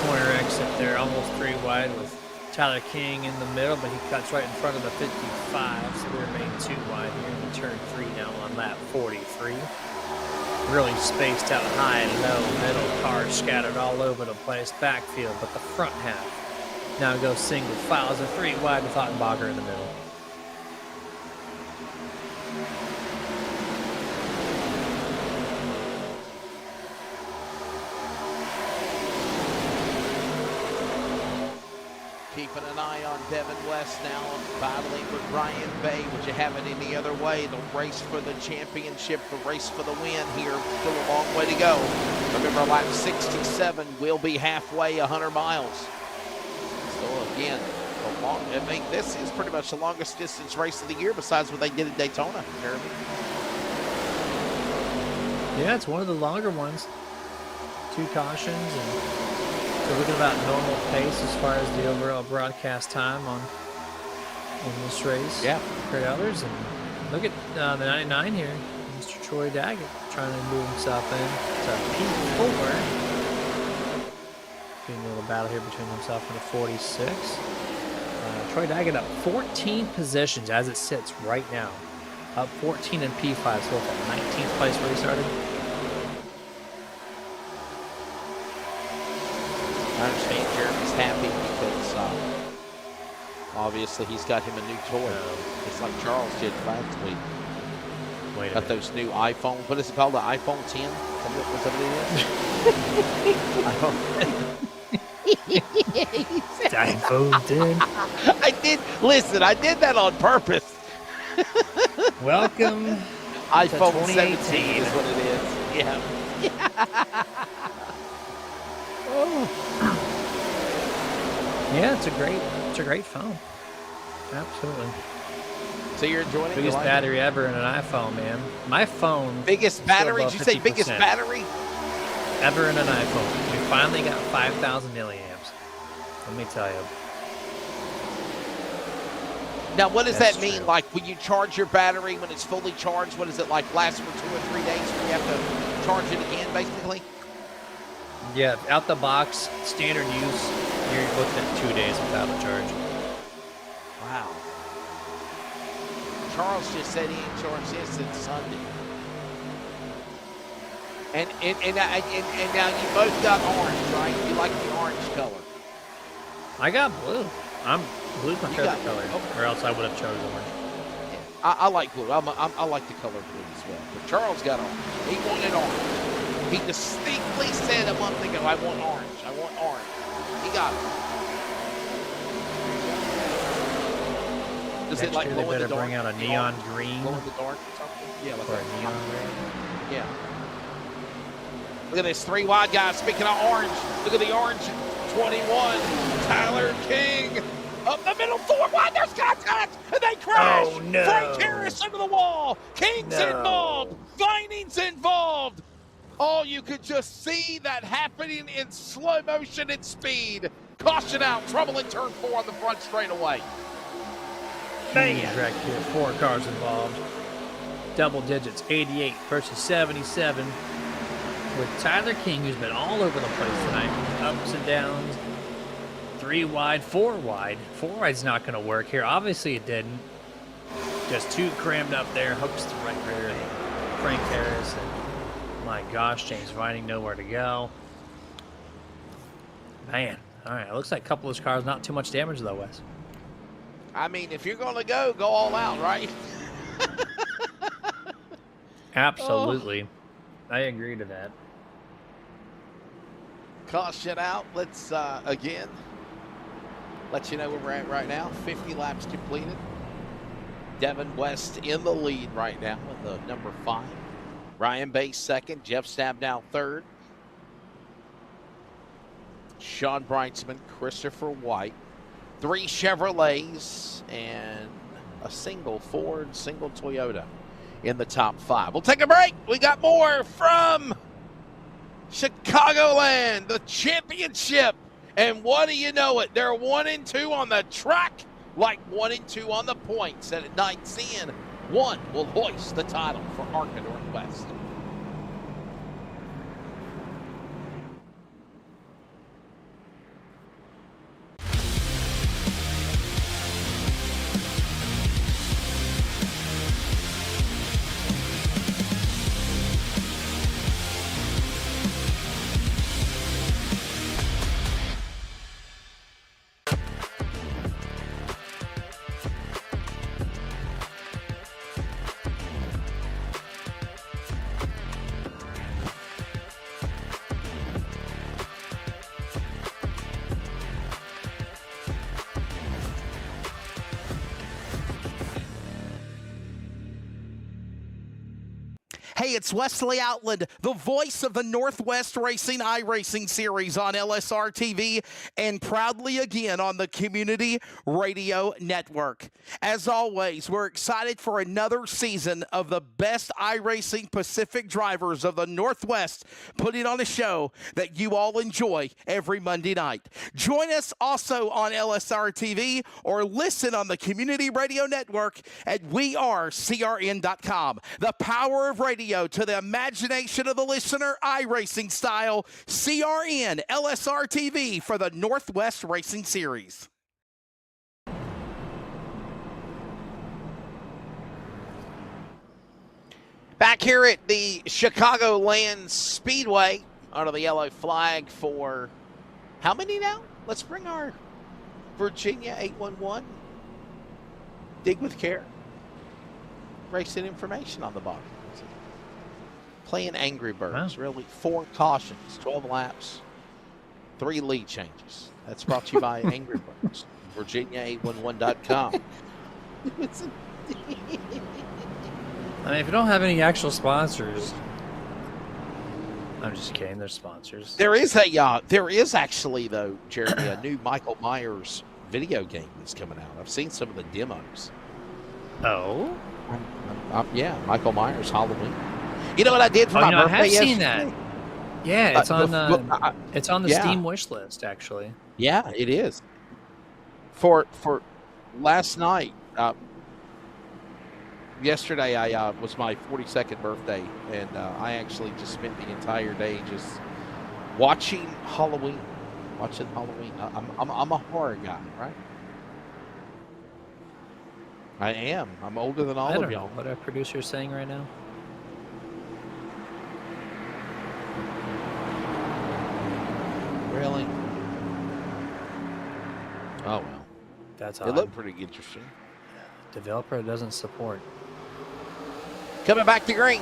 Corner exit there, almost 3 wide with Tyler King in the middle, but he cuts right in front of the 55, so we remain 2 wide here into turn 3 now on lap 43. Really spaced out high and low, middle, cars scattered all over the place, backfield, but the front half now goes single files, a 3 wide with Ottenbacher in the middle. Keeping an eye on Devin West now, battling with Ryan Bay. Would you have it any other way? The race for the championship, the race for the win here. Still a long way to go. Remember, lap 67 will be halfway, 100 miles. So again, this is pretty much the longest distance race of the year besides what they did at Daytona, Jeremy. Yeah, it's one of the longer ones. 2 cautions, and so looking about normal pace as far as the overall broadcast time on this race. Yeah. Compared to others, and look at the 99 here, Mr. Troy Daggett trying to move himself in to P4. Being a little battle here between himself and the 46. Troy Daggett up 14 positions as it sits right now. Up 14 in P5, so at 19th place where he started. I understand Jeremy's happy because obviously he's got him a new toy. It's like Charles did last week. Wait a got minute. those new iPhone, what is it called, the iPhone 10? What's that iPhone 10. I did that on purpose. Welcome iPhone to 17 2018 is what it is. Yeah. Yeah, it's a great phone. Absolutely. So you're enjoying it? Biggest battery ever in an iPhone, man. My phone. Biggest battery? Did you say biggest 50% battery? ever in an iPhone. We finally got 5,000 milliamps. Let me tell you. Now, what does That's that mean? true. Like, when you charge your battery, when it's fully charged, what is it like, last for 2 or 3 days when you have to charge it again, basically? Yeah, out the box, standard use, you're looking at 2 days without a charge. Wow. Charles just said he ain't charged his since Sunday. And now you both got orange, right? You like the orange color. I got blue. Blue's my favorite color, okay. or else I would have chosen orange. Yeah, I like blue. I like the color blue as well. But Charles got orange. He wanted orange. He distinctly said a month ago, I want orange. I want orange. He got it. Does it Next like year glow they in the better dark? bring out a neon green Glow in the dark or something? Yeah, like or a neon red. Yeah. Look at this 3 wide guys. Speaking of orange, look at the orange. 21, Tyler King. Up the middle, 4 wide. There's contact, and they crash. Oh, no. Frank Harris under the wall. King's involved. Vining's involved. Oh, you could just see that happening in slow motion and speed. Caution out. Trouble in turn 4 on the front straightaway. Man. Wreck here. 4 cars involved. Double digits, 88 versus 77. With Tyler King, who's been all over the place tonight. Ups and downs. 3 wide, 4 wide. 4 wide's not going to work here. Obviously it didn't. Just 2 crammed up there. Hooks to right rear. Frank Harris. And my gosh, James Vining nowhere to go. Man. All right. It looks like a couple of those cars, not too much damage though, Wes. I mean, if you're going to go all out, right? Absolutely. Oh. I agree to that. Caution out. Let's, again, let you know where we're at right now. 50 laps completed. Devin West in the lead right now with the number 5. Ryan Bass second. Jeff Stabnow third. Sean Breitzman, Christopher White. 3 Chevrolets and a single Ford, single Toyota in the top 5. We'll take a break. We got more from Chicagoland, the championship. And what do you know it? They're 1 and 2 on the track, like 1 and 2 on the points. And at night's end, 1 will hoist the title for ARCA Northwest. Hey, it's Wesley Outland, the voice of the Northwest Racing iRacing series on LSRTV and proudly again on the Community Radio Network. As always, we're excited for another season of the best iRacing Pacific drivers of the Northwest putting on a show that you all enjoy every Monday night. Join us also on LSRTV or listen on the Community Radio Network at wearecrn.com. The power of radio to the imagination of the listener, iRacing style, CRN, LSRTV for the Northwest Racing Series. Back here at the Chicagoland Speedway under the yellow flag for how many now? Let's bring our Virginia 811. Dig with care. Racing information on the bottom. Playing Angry Birds, really. 4 cautions, 12 laps, 3 lead changes. That's brought to you by Angry Birds, Virginia811.com. I mean, if you don't have any actual sponsors, I'm just kidding. There's sponsors. There is actually though, Jeremy, a new Michael Myers video game that's coming out. I've seen some of the demos. Oh, yeah, Michael Myers Halloween. You know what I did for my birthday? I have seen that. Yeah, it's on the yeah. Steam wish list actually. Yeah, it is. For last night, yesterday was my 42nd birthday, and I actually just spent the entire day just watching Halloween. I'm a horror guy, right? I am. I'm older than all of y'all. What our producer's saying right now. Really? Oh, well. That's odd. It looked pretty interesting. Developer doesn't support. Coming back to green.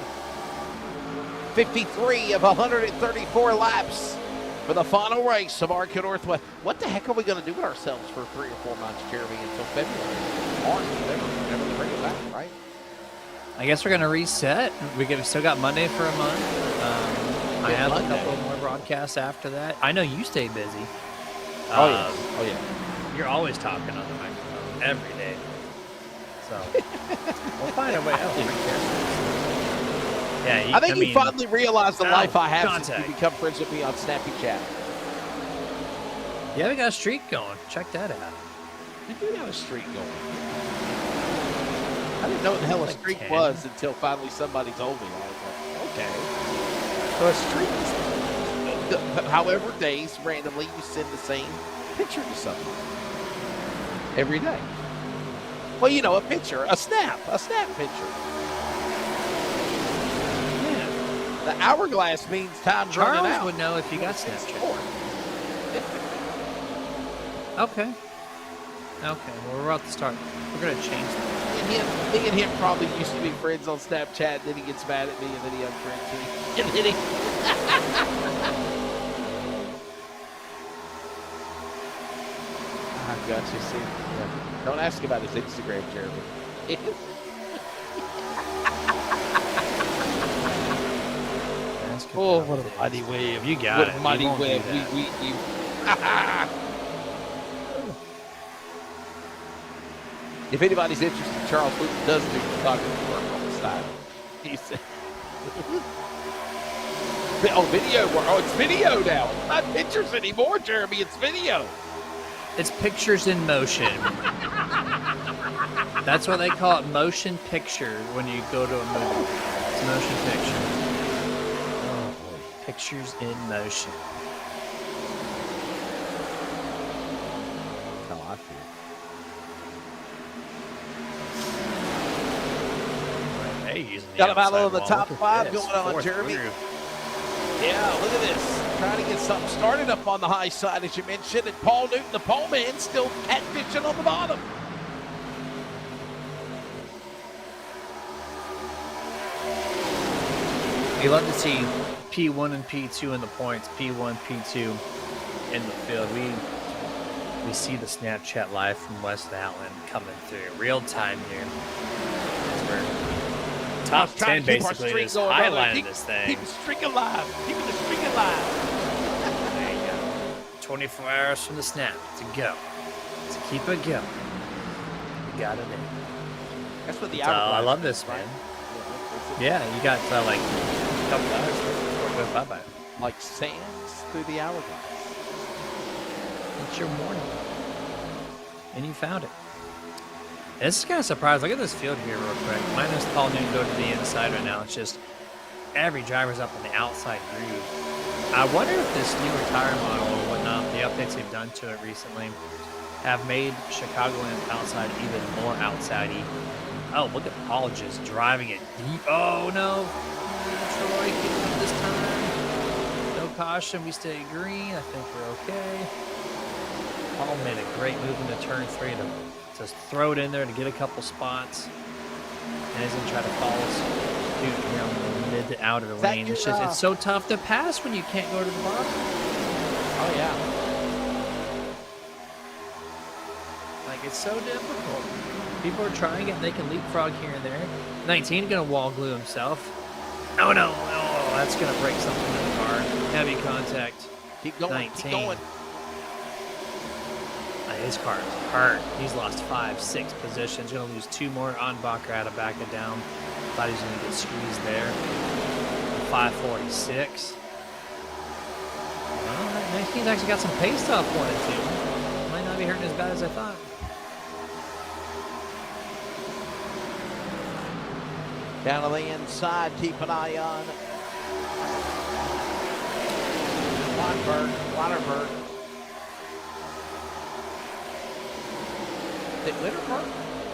53 of 134 laps for the final race of ARCA Northwest. What the heck are we going to do with ourselves for 3 or 4 months, Jeremy, until February? March, never bring it back, right? I guess we're going to reset. We still got Monday for a month. I have a couple more broadcasts after that. I know you stay busy. Oh yeah. You're always talking on the microphone every day. So we'll find a way out. Yeah, I think you finally realized the life I have contact. since you become friends with me on Snappy Chat. Yeah, we got a streak going. Check that out. We do have a streak going. I didn't know what the hell a Like streak 10. was until finally somebody told me. I was like, okay. So a streak is however days randomly you send the same picture to someone every day. Well, you know, a picture, a snap picture. Yeah. The hourglass means time's running Charles out. would know if you got Snapchat. Okay. Okay, well, we're about to start. We're going to change that. Me and him probably used to be friends on Snapchat, then he gets mad at me, and then he unfriends me. And then he... I got you, see. Yeah. Don't ask about his Instagram, Jeremy. Oh, what a mighty wave. You got What it. a mighty You won't do wave. that. If anybody's interested, Charles Luton does do photography work on the side. He said, oh, video work. Oh, it's video now. It's not pictures anymore, Jeremy. It's video. It's pictures in motion. That's what they call it, motion picture, when you go to a movie. It's motion picture. Oh, boy. Pictures in motion. That's how I feel. Got a battle of the top five going on, Jeremy. Yeah, look at this. Trying to get something started up on the high side, as you mentioned. And Paul Newton, the pole man, still catfishing on the bottom. You love to see P1 and P2 in the points, P1, P2 in the field. We see the Snapchat live from West Outland coming through real time here. Top 10 basically is highlighting this thing. Keep the streak alive. Keeping the streak alive. There you go. 24 hours from the snap to go. To keep it going. You got it in. That's what the I love this, man. Yeah, you got like a couple hours before it goes bye-bye. Like sands through the hourglass. It's your morning. And you found it. This is kind of surprising. Look at this field here real quick. Minus Paul Newton go to the inside right now. It's just every driver's up on the outside groove. I wonder if this newer tire model or whatnot, the updates they've done to it recently, have made Chicagoland's outside even more outside-y. Oh, look at Paul just driving it deep. Oh, no. Troy getting up this time. No caution. We stay green. I think we're okay. Paul made a great move into turn 3 to just throw it in there to get a couple spots. And he's going to try to follow suit here on the mid to outer lane. It's just, it's so tough to pass when you can't go to the bottom. Oh, yeah. Like, it's so difficult. People are trying it, they can leapfrog here and there. 19 going to wall glue himself. Oh, no. Oh, that's going to break something in the car. Heavy contact. Keep going. 19. Keep going. His car is hurt. He's lost 5, 6 positions. Going to lose 2 more on Bacher out of back it down. Thought he was going to get squeezed there. 546. Well, that 19's actually got some pace off 1 and 2. Might not be hurting as bad as I thought. Down to the inside, keep an eye on Waterberg. Is it Winterberg?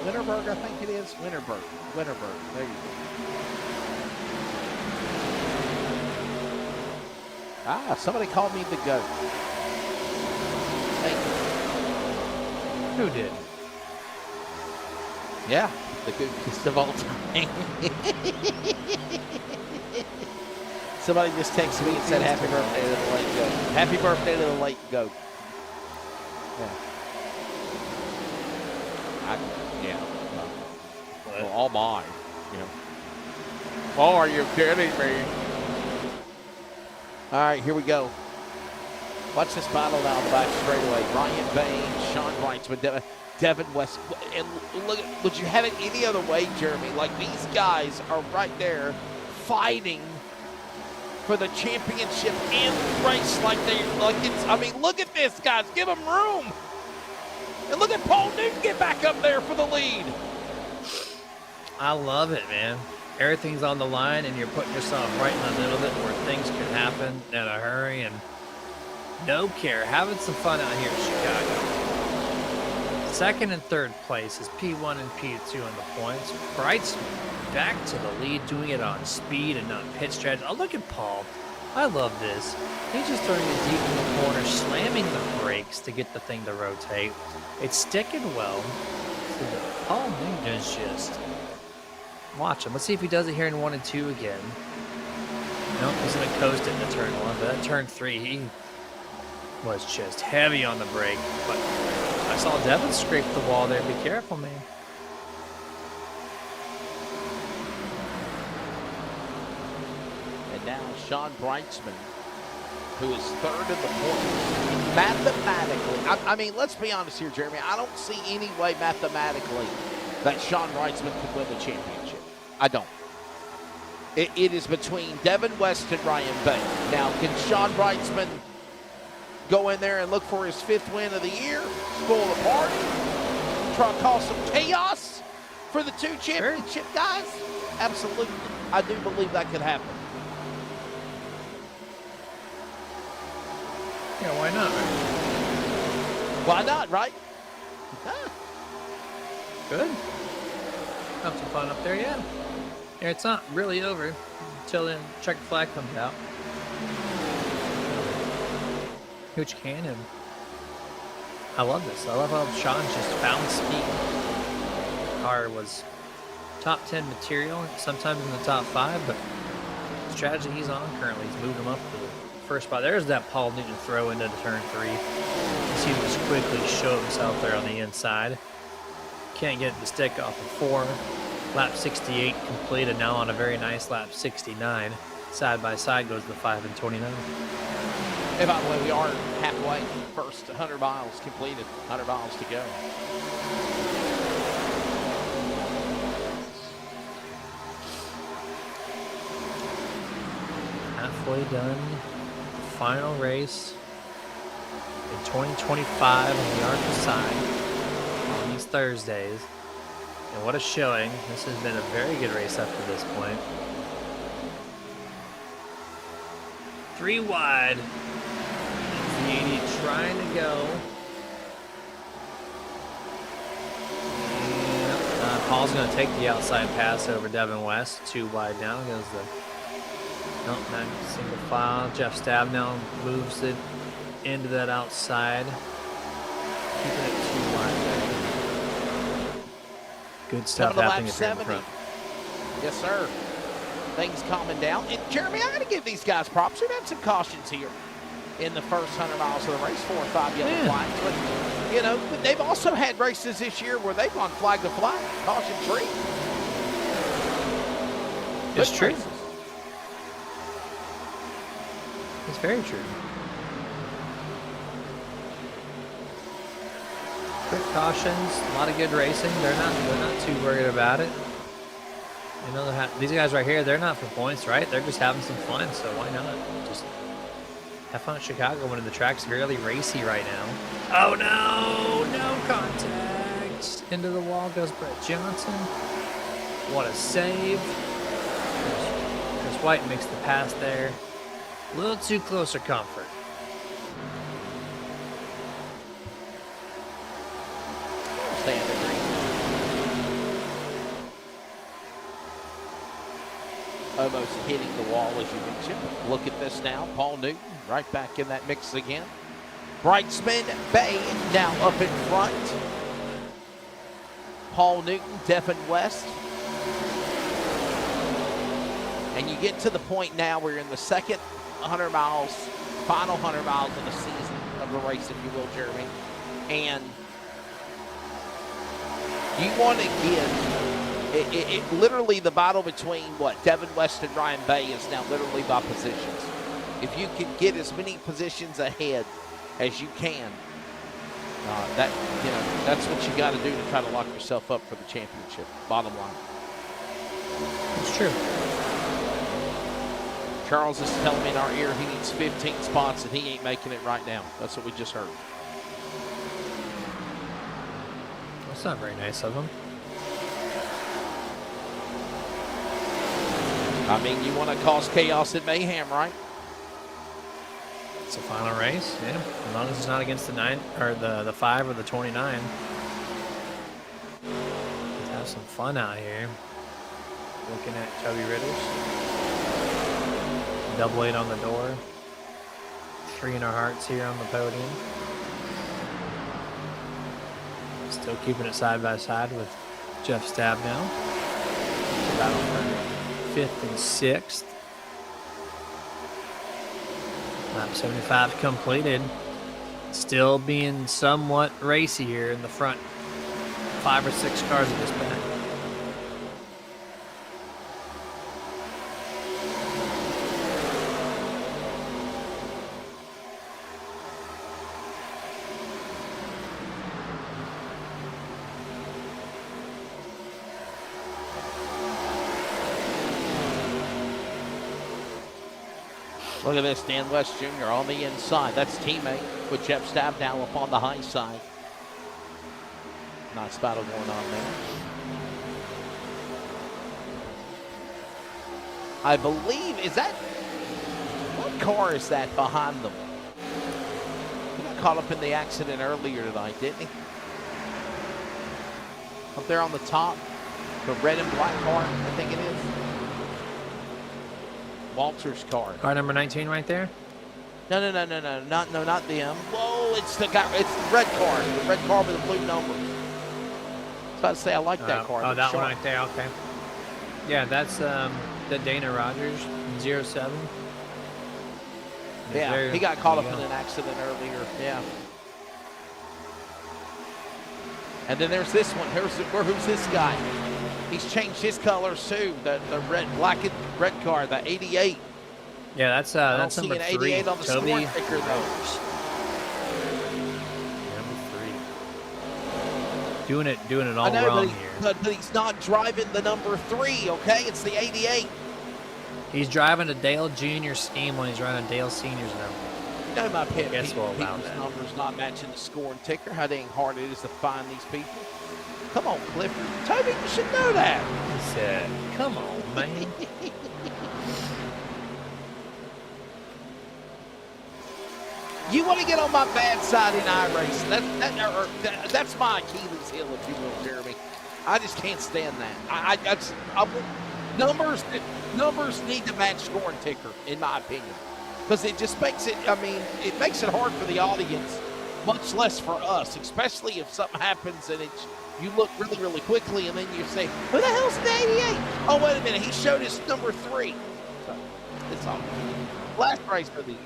Winterberg, I think it is. Winterberg. There you go. Ah, somebody called me the GOAT. Thank you. Who did? Yeah, the goatest of all time. Somebody just texted me and said happy birthday to the late GOAT. Happy birthday to the late GOAT. Yeah. Well, all mine, you know. Oh, are you kidding me? All right, here we go. Watch this battle down the back straightaway. Ryan Bain, Sean Wrightsman, Devin West. And look, would you have it any other way, Jeremy? Like, these guys are right there fighting for the championship and race like it's. I mean, look at this, guys. Give them room. And look at Paul Newton get back up there for the lead. I love it, man. Everything's on the line, and you're putting yourself right in the middle of it where things can happen in a hurry, and no care. Having some fun out here in Chicago. Second and third place is P1 and P2 in the points. Bright's back to the lead, doing it on speed and not pit strategy. Oh, look at Paul. I love this. He's just throwing it deep in the corner, slamming the brakes to get the thing to rotate. It's sticking well. Paul Newton is just... Watch him. Let's see if he does it here in 1 and 2 again. Nope, he's going to coast it into turn 1. But that turn 3, he was just heavy on the brake. But I saw Devin scrape the wall there. Be careful, man. And now Sean Brightsman, who is third in the points. Mathematically, I mean, let's be honest here, Jeremy. I don't see any way mathematically that Sean Brightsman could win the championship. I don't. It is between Devin West and Ryan Bay. Now, can Sean Brightsman go in there and look for his 5th win of the year, spoil the party, try to cause some chaos for the 2 championship guys? Absolutely. I do believe that could happen. Yeah, why not? Why not, right? Huh. Good. Have some fun up there, yeah. Yeah, it's not really over until the checker flag comes out. Which can, and I love this. I love how Sean just found speed. Car was top 10 material, sometimes in the top 5, but the strategy he's on currently has moved him up to the first spot. There's that Paul Newton throw into turn 3. You see him just quickly show himself there on the inside. Can't get the stick off of 4. Lap 68 completed, now on a very nice lap 69. Side by side goes the 5 and 29. And by the way, we are halfway. First 100 miles completed, 100 miles to go. Halfway done. Final race in 2025 on the ARCA side on these Thursdays. And what a showing. This has been a very good race up to this point. 3 wide. The 80 trying to go. And, Paul's going to take the outside pass over Devin West. 2 wide now. Goes the not single file. Jeff Stabnow moves it into that outside. Keeping it 2 wide there. Good stuff happening at the front. Yes, sir. Things calming down. And Jeremy, I got to give these guys props. We've had some cautions here in the first 100 miles of the race, 4 or 5 yellow flags. But, you know, but they've also had races this year where they've gone flag to flag, caution free. It's true. It's very true. Quick cautions, a lot of good racing. They're not too worried about it. You know, these guys right here, they're not for points, right? They're just having some fun, so why not? Just have fun at Chicago when the track's really racy right now. Oh no, no contact. Into the wall goes Brett Johnson. What a save. Chris White makes the pass there. A little too close for comfort. Almost hitting the wall, as you mentioned. Look at this now. Paul Newton right back in that mix again. Brightsman Bay now up in front. Paul Newton, Devin West. And you get to the point now where you're in the second 100 miles, final 100 miles of the season of the race, if you will, Jeremy. And you want to get literally the battle between Devin West and Ryan Bay is now literally by positions. If you can get as many positions ahead as you can, that's what you got to do to try to lock yourself up for the championship. Bottom line. It's true. Charles is telling me in our ear he needs 15 spots and he ain't making it right now. That's what we just heard. That's not very nice of him. I mean, you want to cause chaos and mayhem, right? It's a final race, yeah. As long as it's not against the 9 or the 5 or the 29. Let's have some fun out here. Looking at Chubby Riddles. Double 8 on the door. 3 in our hearts here on the podium. Still keeping it side by side with Jeff Stabnow. Battle for 5th and 6th. Lap 75 completed. Still being somewhat racy here in the front 5 or 6 cars at this back. Look at this, Dan West Jr. on the inside. That's teammate with Jeff Stabnow up on the high side. Nice battle going on there. I believe, is that, what car is that behind them? He got caught up in the accident earlier tonight, didn't he? Up there on the top, the red and black car, I think it is. Walter's car. Car number 19 right there? No, not them. Whoa, it's the guy, it's the red car with the blue numbers. I was about to say, I like that car. Oh, that one right there, okay. Yeah, that's the Dana Rogers 07. Yeah, he got caught up in an accident earlier, yeah. And then there's this one, who's this guy? He's changed his colors too, the black and red car, the 88. Yeah, that's number 3. 88 on the score sticker though. Number 3. Doing it all I know, wrong here. But he's not driving the number 3, okay? It's the 88. He's driving a Dale Jr. scheme when he's running Dale Sr.'s number. You know my pet Guess peeve, we'll allow people's that. numbers not matching the scoring ticker, how dang hard it is to find these people. Come on, Clifford. Toby, you should know that. He said, come on, man. You want to get on my bad side in iRacing. That's my Achilles heel, if you will, Jeremy. I just can't stand that. Numbers need to match scoring ticker, in my opinion. Because it just makes it, it makes it hard for the audience, much less for us, especially if something happens and you look really, really quickly and then you say, who the hell's the 88? Oh, wait a minute, he showed his number 3. So, it's all last race of the year.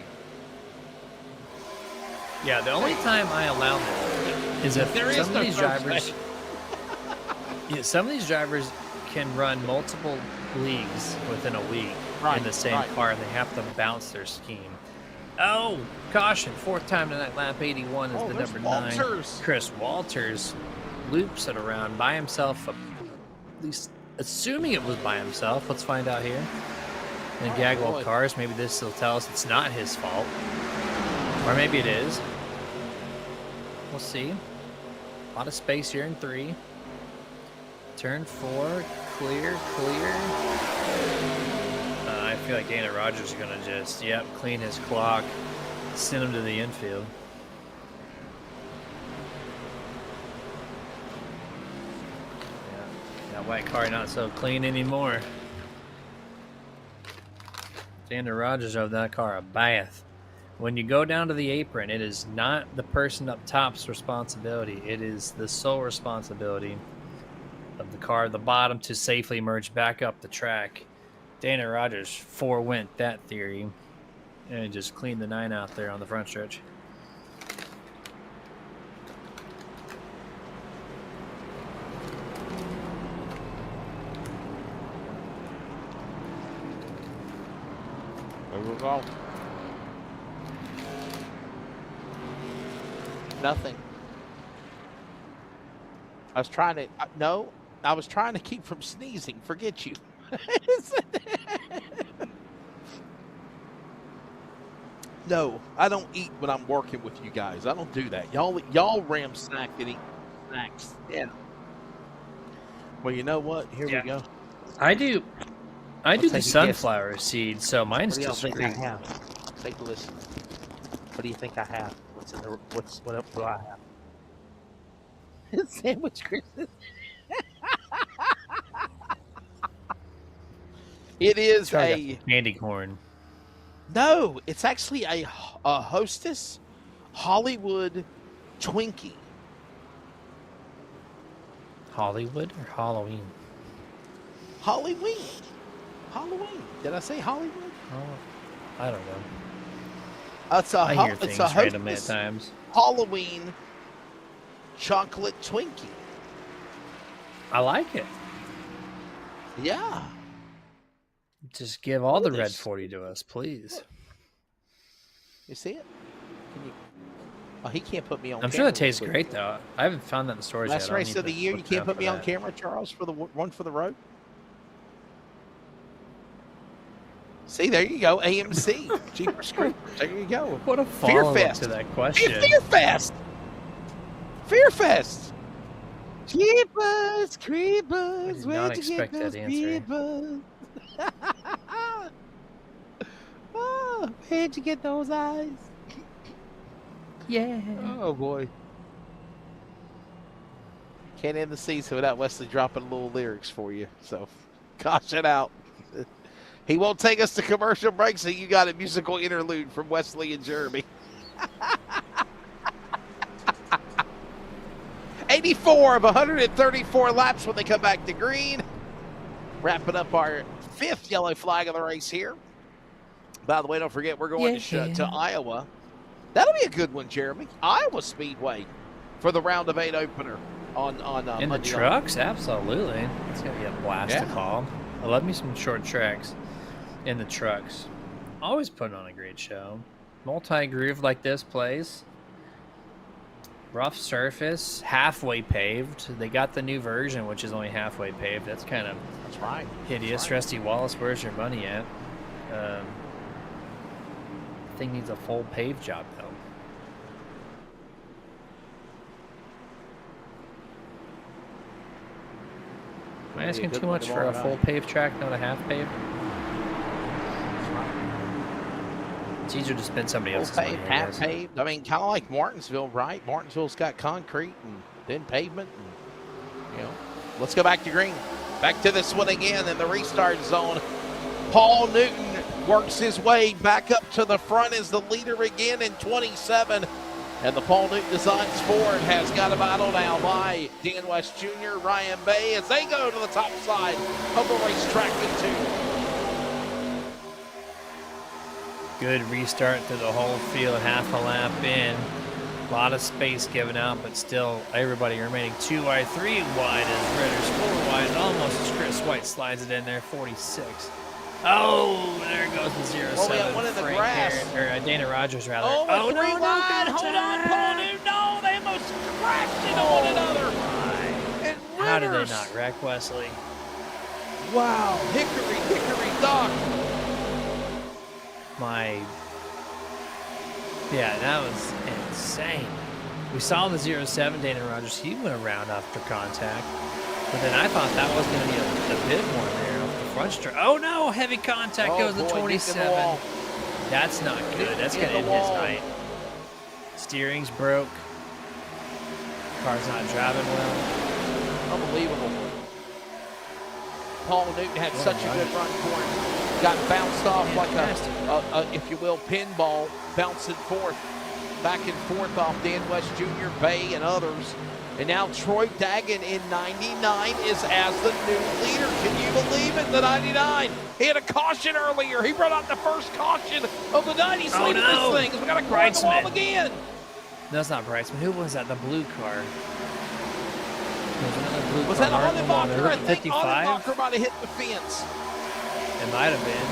Yeah, the only time I allow that is if some of these drivers, some of these drivers can run multiple leagues within a week in the same car, and they have to bounce their scheme. Oh, caution! 4th time tonight, lap 81 is the number 9. Chris Walters loops it around by himself, at least assuming it was by himself. Let's find out here. In a gaggle of cars, maybe this will tell us it's not his fault, or maybe it is. We'll see. A lot of space here in 3. Turn 4, clear. I feel like Dana Rogers is gonna just, clean his clock, send him to the infield. Yeah, that white car not so clean anymore. Dana Rogers of that car a bath. When you go down to the apron, it is not the person up top's responsibility. It is the sole responsibility of the car at the bottom to safely merge back up the track. Dana Rogers forewent that theory and just cleaned the 9 out there on the front stretch. There we go. Nothing. I was trying to, I was trying to keep from sneezing. Forget you. No, I don't eat when I'm working with you guys. I don't do that. Y'all ram snack and eat snacks. Yeah. Well, you know what? Here we go. I do take the a guess. sunflower seed, so mine's What do y'all think I discreet. have? Take a listen. What do you think I have? What else do I have? Sandwich Christmas. It is a candy corn. no. It's actually a Hostess Hollywood Twinkie. Hollywood or Halloween? Halloween. Did I say Hollywood? Oh, I don't know. I hear things randomly at Hostess times. Halloween chocolate Twinkie. I like it. Yeah. Just give all the Look at red this. 40 to us, please. You see it? Can you? Oh, he can't put me on. I'm sure camera that tastes real quick. great, though. I haven't found that in the stores Last yet. I'll race need of the to year. You look can't out put for me on that. camera, Charles, for the one for the road. See, there you go. AMC. Jeepers Creepers. There you go. What a Fear follow-up Fest. to that question. Fear Fest. Fear Fest. Jeepers Creepers. I did not Where'd you get expect that those answer. peepers? Oh, where'd you get those eyes? Yeah. Oh boy. Can't end the season without Wesley dropping little lyrics for you. So, caution out. He won't take us to commercial breaks, so you got a musical interlude from Wesley and Jeremy. 84 of 134 laps when they come back to green. Wrapping up our 5th yellow flag of the race here. By the way, don't forget, we're going to Iowa. That'll be a good one, Jeremy. Iowa Speedway for the round of 8 opener on In the Monday night. trucks? Absolutely. It's going to be a blast to Yeah. call. I love me some short tracks in the trucks. Always putting on a great show. Multi-groove like this place. Rough surface, halfway paved. They got the new version, which is only halfway paved. That's kind of That's right. hideous. That's right. Rusty Wallace, where's your money at? Thing needs a full pave job, though. Am I asking too much for a full pave track, not a half pave? It's easier to spend somebody Full else's money, paved, I half guess. paved. I mean, kind of like Martinsville, right? Martinsville's got concrete and then pavement. And, you know, let's go back to green. Back to this one again in the restart zone. Paul Newton works his way back up to the front as the leader again in 27. And the Paul Newton Designs Ford has got a battle now by Dan West Jr., Ryan Bay, as they go to the top side of the racetrack in 2. Good restart through the whole field, half a lap in. A lot of space given out, but still everybody remaining 2 wide, 3 wide as Ritter's 4 wide, and almost as Chris White slides it in there, 46. Oh, there goes the 0-7. Oh, we got one in the grass. Dana Rogers, rather. Oh, no, 3 wide. no, Hold on, Paul Newton. No, they almost crashed into one another. And How did they Ritters. not wreck Wesley? Wow. Hickory, dock. Yeah, that was insane. We saw the 0-7, Dana Rogers. He went around after contact. But then I thought that was going to be a bit more there off the front straight. Oh, no. Heavy contact goes to 27. That's not good. That's going to end his night. Steering's broke. Car's not driving well. Unbelievable. Paul Newton had such a good run for him. Got bounced off like a, if you will, pinball, bouncing back and forth off Dan West Jr., Bay, and others. And now Troy Daggett in 99 is as the new leader. Can you believe it? The 99. He had a caution earlier. He brought out the first caution of the night. He's leading this thing. We got to grind the wall again. No, that's not Bryceman. Who was that? The blue car. Was that Onenbacher? I think 55? Onenbacher might have hit the fence. It might have been.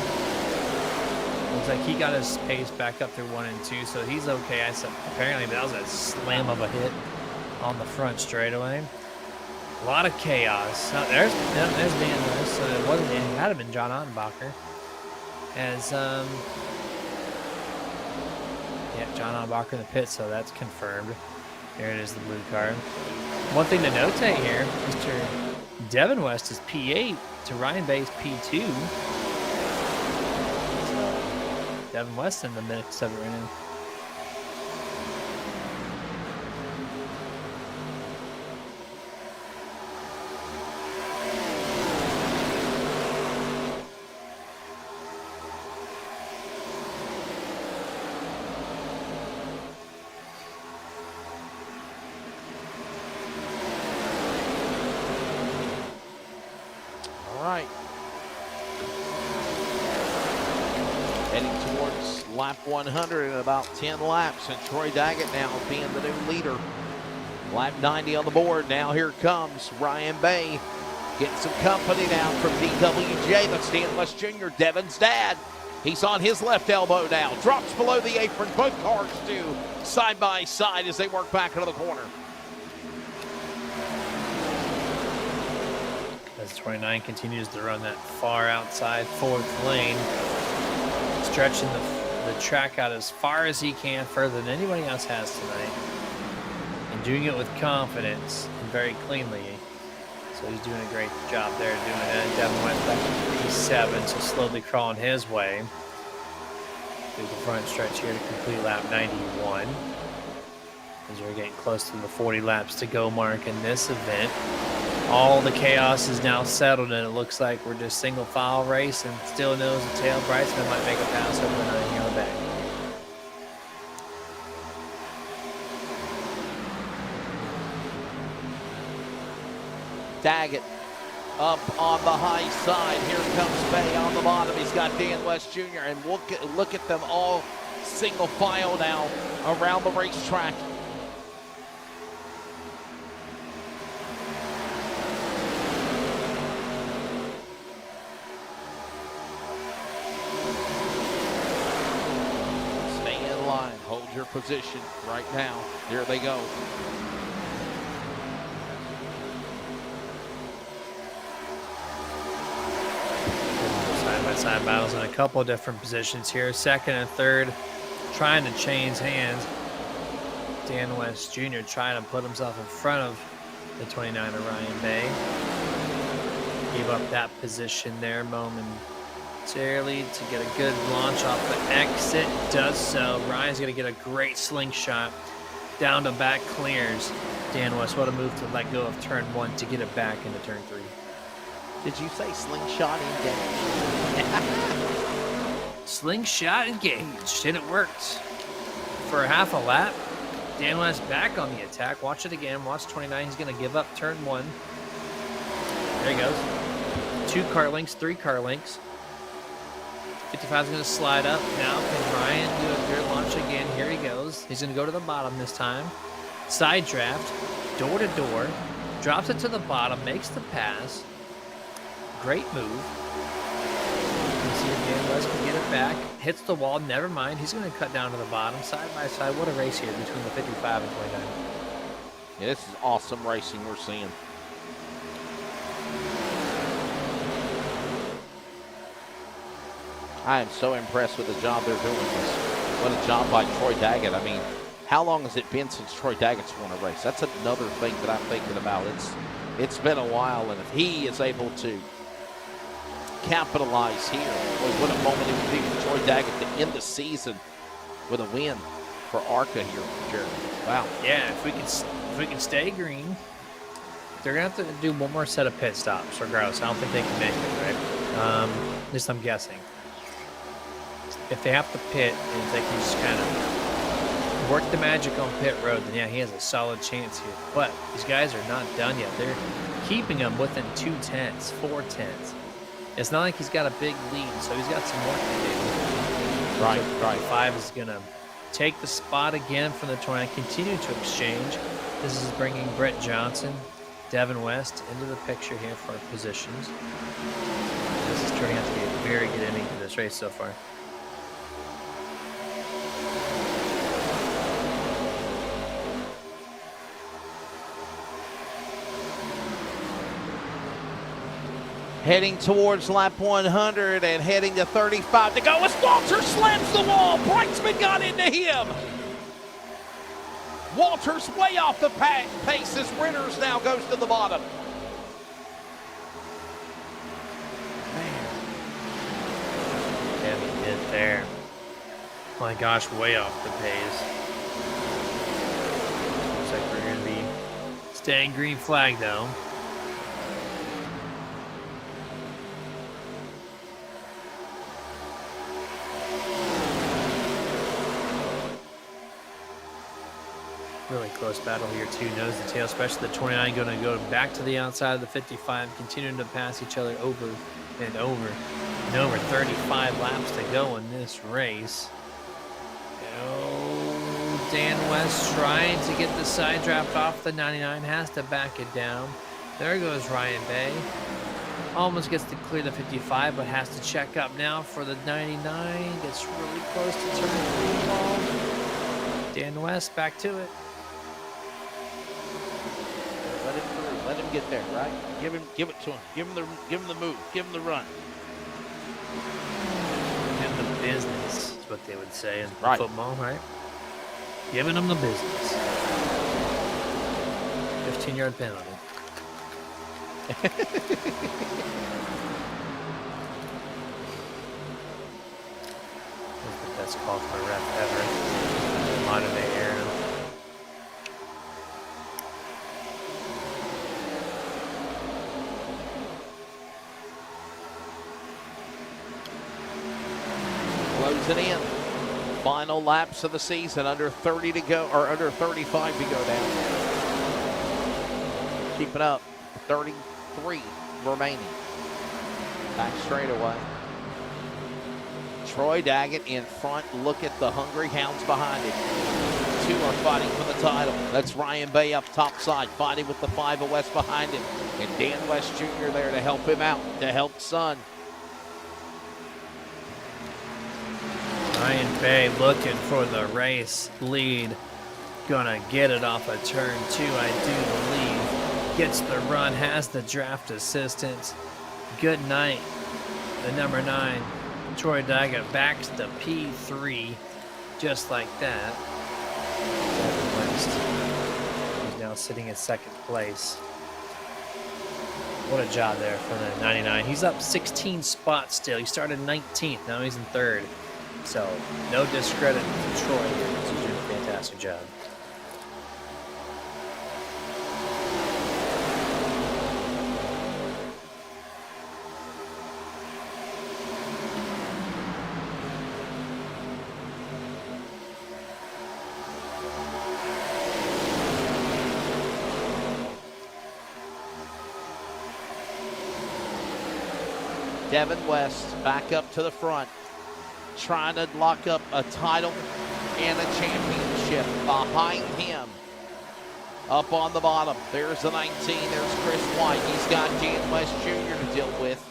Looks like he got his pace back up through 1 and 2, so he's okay. I said apparently that was a slam of a hit on the front straightaway. A lot of chaos. Now, there's Dan Lewis, so it wasn't. It had to been John Ottenbacher. As Yeah, John Albacher in the pit, so that's confirmed. Here it is, the blue car. One thing to notate here, Mr. Devin West is P8 to Ryan Bay's P2. So Devin West in the mix of it right now. All right. Heading towards lap 100 in about 10 laps, and Troy Daggett now being the new leader. Lap 90 on the board. Now here comes Ryan Bay. Getting some company now from DWJ. That's Dan West Jr., Devin's dad. He's on his left elbow now. Drops below the apron. Both cars do side by side as they work back into the corner. As 29 continues to run that far outside fourth lane, stretching the track out as far as he can, further than anybody else has tonight, and doing it with confidence and very cleanly. So he's doing a great job there doing that. Devin went back to P7, so slowly crawling his way through the front stretch here to complete lap 91. As we're getting close to the 40 laps to go mark in this event. All the chaos is now settled, and it looks like we're just single file race, and still nose to tail. Brightsman might make a pass over the 9 here on the back. Daggett up on the high side. Here comes Bay on the bottom. He's got Dan West Jr. And look at them all single file now around the racetrack. Stay in line. Hold your position right now. Here they go. Side battles in a couple of different positions here. Second and third, trying to change hands. Dan West Jr. trying to put himself in front of the 29er Ryan Bay. Gave up that position there momentarily to get a good launch off the exit. Does so. Ryan's going to get a great slingshot down to back clears. Dan West, what a move to let go of turn 1 to get it back into turn 3. Did you say slingshot engaged? Slingshot engaged, and it worked. For a half a lap, Dan West back on the attack. Watch it again. Watch 29. He's going to give up turn 1. There he goes. 2 car lengths, 3 car lengths. 55 is going to slide up. Now can Ryan do a good launch again? Here he goes. He's going to go to the bottom this time. Side draft, door to door. Drops it to the bottom, makes the pass. Great move. You can see if Dan West can get it back. Hits the wall. Never mind. He's going to cut down to the bottom. Side by side. What a race here between the 55 and 29. Yeah, this is awesome racing we're seeing. I am so impressed with the job they're doing. What a job by Troy Daggett. I mean, how long has it been since Troy Daggett's won a race? That's another thing that I'm thinking about. It's been a while, and if he is able to capitalize here, boy, what a moment it would be for Troy Daggett to end the season with a win for ARCA here, Jeremy. Wow. Yeah, if we can stay green, they're gonna have to do one more set of pit stops regardless. I don't think they can make it, right? At least I'm guessing. If they have to pit, and if they can just kind of work the magic on pit road, then yeah, he has a solid chance here. But these guys are not done yet. They're keeping him within 2 tenths, 4 tenths. It's not like he's got a big lead, so he's got some work to do. Right. 5 is going to take the spot again from the 29, continue to exchange. This is bringing Brett Johnson, Devin West into the picture here for positions. This is turning out to be a very good inning for this race so far. Heading towards lap 100 and heading to 35 to go as Walter slams the wall. Brightsman got into him. Walter's way off the pace as Ritters now goes to the bottom. Heavy hit there. My gosh, way off the pace. Looks like we're going to be staying green flag though. Really close battle here too, nose to tail, especially the 29 going to go back to the outside of the 55, continuing to pass each other over and over and over. 35 laps to go in this race. Oh, Dan West trying to get the side draft off the 99, has to back it down. There goes Ryan Bay. Almost gets to clear the 55, but has to check up now for the 99. Gets really close to turn 3 ball. Dan West back to it. Let him through. Let him get there, right? Give it to him. Give him the move. Give him the run. Give him the business is what they would say in Right. football, right? Giving him the business. 15-yard penalty. That's the best call for a ref ever. Modern day era. Closing in. Final laps of the season. Under 30 to go, or under 35 to go down. Keeping up. 33 remaining. Back straightaway. Troy Daggett in front. Look at the hungry hounds behind him. 2 are fighting for the title. That's Ryan Bay up top side, fighting with the 5 of West behind him. And Dan West Jr. there to help him out, to help Son. Ryan Bay looking for the race lead. Gonna get it off of turn 2, I do believe. Gets the run, has the draft assistance. Good night. The number 9, Troy Daggett, backs to P3. Just like that. He's now sitting in 2nd place. What a job there for the 99. He's up 16 spots still. He started 19th. Now he's in 3rd. So, no discredit to Troy here. He's doing a fantastic job. Devin West back up to the front, trying to lock up a title and a championship behind him. Up on the bottom, there's the 19, there's Chris White. He's got Dan West Jr. to deal with.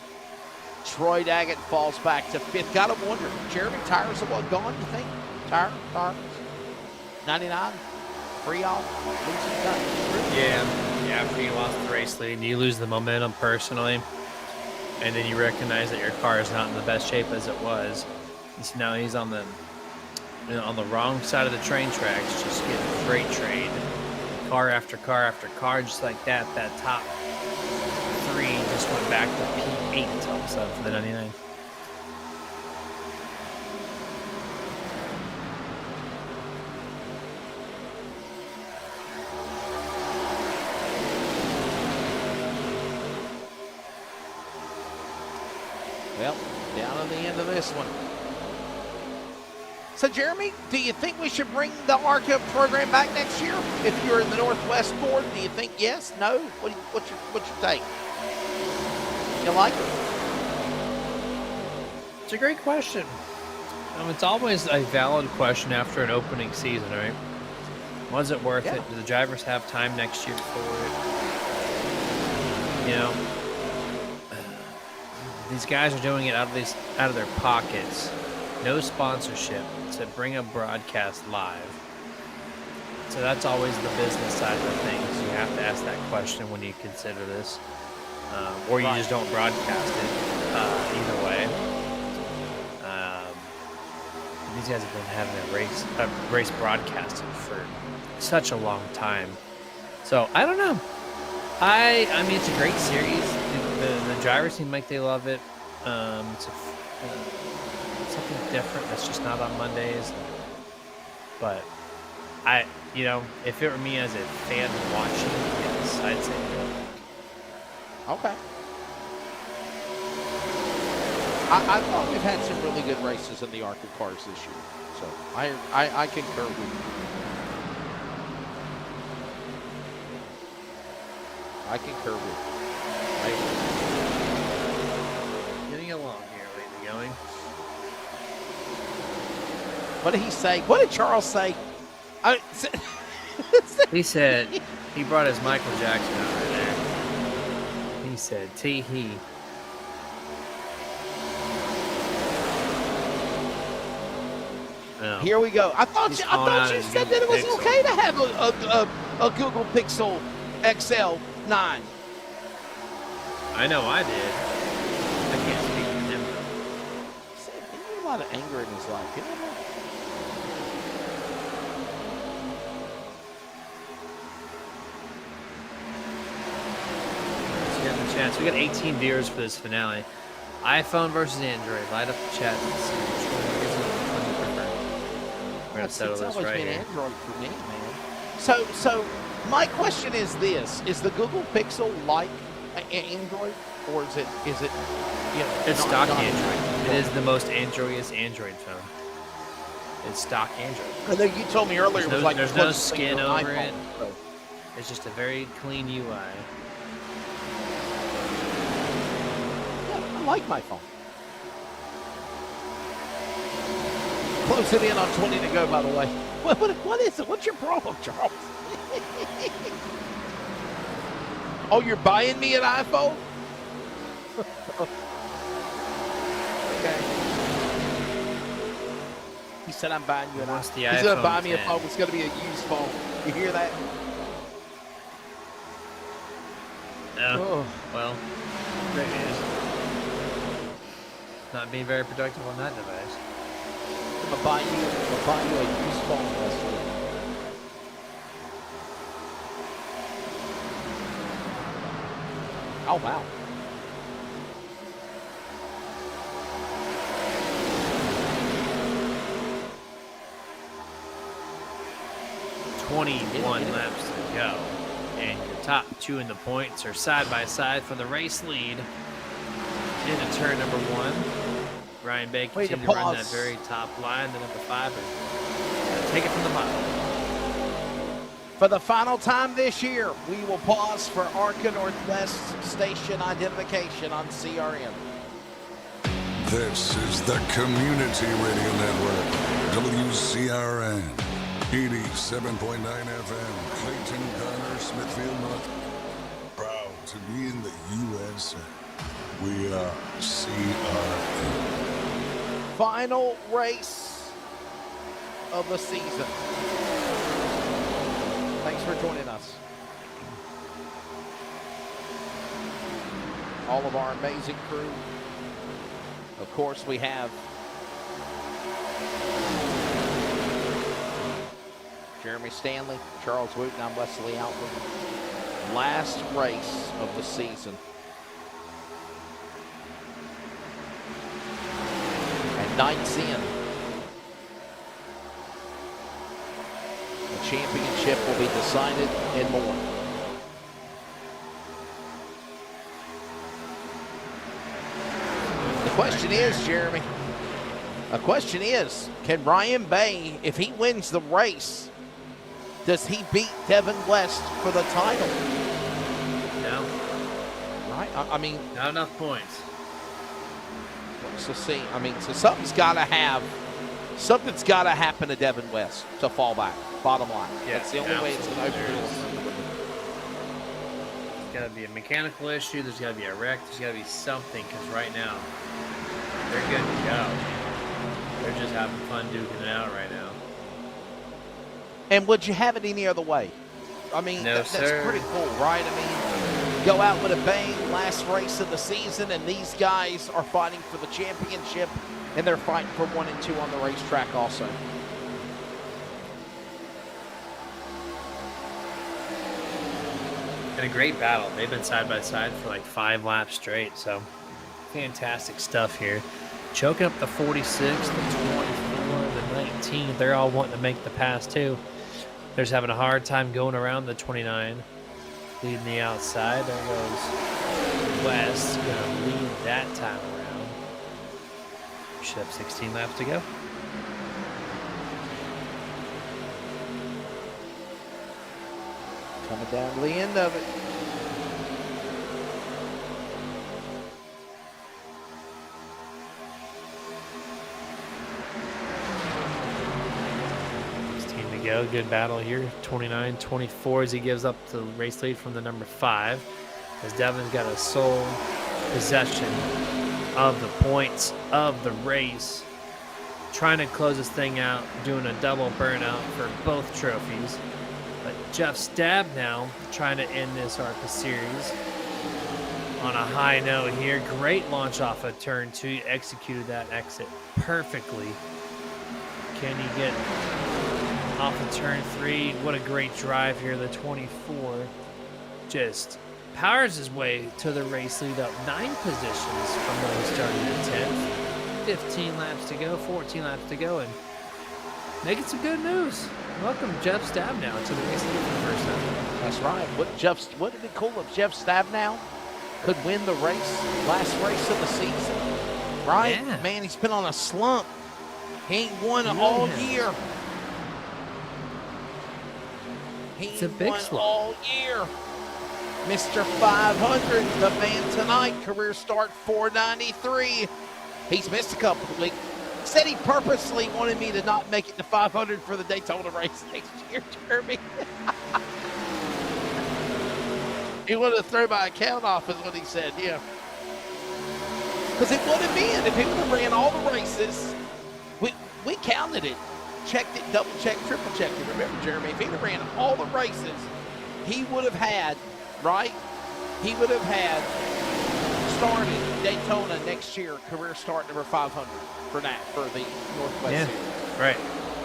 Troy Daggett falls back to 5th. Gotta wonder, Jeremy Tyre's the one gone, you think? Tyre? 99? Free off? Losing time? Yeah, after you lost the race lead, you lose the momentum personally. And then you recognize that your car is not in the best shape as it was. And so now he's on the wrong side of the train tracks, just getting freight trained. Car after car after car, just like that. That top 3 just went back to P8 all of a sudden for the 99. Well, down at the end of this one. So, Jeremy, do you think we should bring the ARCA program back next year? If you're in the Northwest board, do you think yes, no? What's your take? You like it? It's a great question. It's always a valid question after an opening season, right? Was it worth it? Do the drivers have time next year for it? You know, these guys are doing it out of their pockets. No sponsorship to bring a broadcast live. So that's always the business side of things. You have to ask that question when you consider this. or you just don't broadcast it. Either way, these guys have been having a race broadcasted for such a long time. So I don't know. I mean, it's a great series. The drivers seem like they love it. It's something different that's just not on Mondays. But if it were me as a fan watching, yes, I'd say no. Okay. I thought we've had some really good races in the ARCA cars this year. So I concur with you. I concur with you. Getting along here, lately going. What did he say? What did Charles say? He said he brought his Michael Jackson over there. He said, "Tee-hee." No. Here we go. I thought you said that it was okay to have a Google Pixel XL 9. I know I did. I can't speak for him. He had a lot of anger in his life. You know that? Let's get the chance. We got 18 viewers for this finale. iPhone versus Android. Light up the chat and see which one you prefer. We're gonna settle this right here. Android for me, man. So my question is this: is the Google Pixel like Android, or is it It's stock Android. It is the most Android-iest Android phone. It's stock Android. I know you told me earlier it was like there's the no closest thing skin to an over iPhone, it. so. It's just a very clean UI. Yeah, I like my phone. Close it in on 20 to go, by the way. What is it? What's your problem, Charles? Oh, you're buying me an iPhone? Okay. He said I'm buying you an What's the iPhone. He's going to iPhone buy me a 10? phone. It's going to be a used phone. You hear that? Oh, well, great news. Not being very productive on that device. I'm going to buy you a used phone, Wesley. Oh, wow. $21 laps to go. And your top two in the points are side by side for the race lead. Into turn number 1. Ryan Bay Way to continues to run that pause. very top line. The number 5 is take it from the bottom. For the final time this year, we will pause for ARCA Northwest station identification on CRN. This is the Community Radio Network, WCRN, 87.9 FM, Clayton, Connor, Smithfield, North. Proud to be in the USA. We are CRN. Final race of the season. Thanks for joining us. All of our amazing crew. Of course, we have Jeremy Stanley, Charles Wooten, I'm Wesley Outland. Last race of the season. And night's in. The championship will be decided and more. The question is, Jeremy, can Ryan Bay, if he wins the race, does he beat Devin West for the title? No. Right? I mean, Not enough points. so see, so something's got to happen to Devin West to fall back. Bottom line. Yeah, That's the only way it's going to open absolutely. doors. There's got to be a mechanical issue. There's got to be a wreck. There's got to be something, because right now, they're good to go. They're just having fun duking it out right now. And would you have it any other way? I mean, No, that's sir. pretty cool, right? I mean, go out with a bang, last race of the season, and these guys are fighting for the championship, and they're fighting for 1 and 2 on the racetrack also. And a great battle. They've been side by side for like 5 laps straight, so fantastic stuff here. Choking up the 46, the 24, the 19. They're all wanting to make the pass too. They're just having a hard time going around the 29. Leading the outside. There goes West. Going to lead that time around. Should have 16 laps to go. Coming down to the end of it. Go. Good battle here. 29-24 as he gives up the race lead from the number 5. As Devin's got a sole possession of the points of the race. Trying to close this thing out, doing a double burnout for both trophies. But Jeff Stab now trying to end this ARCA series on a high note here. Great launch off of turn 2. Executed that exit perfectly. Can he get off of turn 3? What a great drive here. The 24 just powers his way to the race lead, up 9 positions from where he started at 10th. 15 laps to go, 14 laps to go, and making some good moves. Welcome Jeff Stab now to the race lead for the first time. That's right. Wouldn't it be cool if Jeff Stab now could win the race, last race of the season? Right? Yeah. Man, he's been on a slump. He ain't won all year. It's a big slump all year. Mr. 500, the man tonight, career start 493. He's missed a couple of weeks. Said he purposely wanted me to not make it to 500 for the Daytona race next year, Jeremy. He wanted to throw my account off, is what he said, yeah. Because it would have been, if he would have ran all the races, we counted it. Checked it, double checked, triple checked it. Remember, Jeremy, if he had ran all the races, he would have had, right? He would have had started Daytona next year, career start number 500 for that, for the Northwest Series. Right.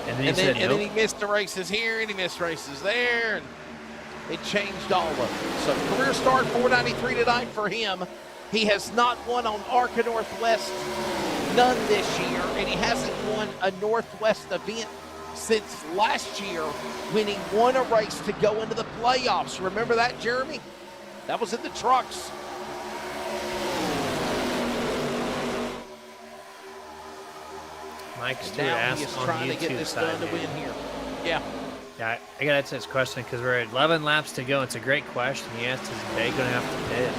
And then, then he missed the races here, and he missed races there, and it changed all of it. So career start 493 tonight for him. He has not won on ARCA Northwest, none this year, and he hasn't won a Northwest event since last year when he won a race to go into the playoffs. Remember that, Jeremy? That was in the trucks. Mike Stewart Now he asked is on trying YouTube to get this done to win here. Yeah. Yeah, I got to answer this question because we're at 11 laps to go. It's a great question. He asked, is they going to have to pit?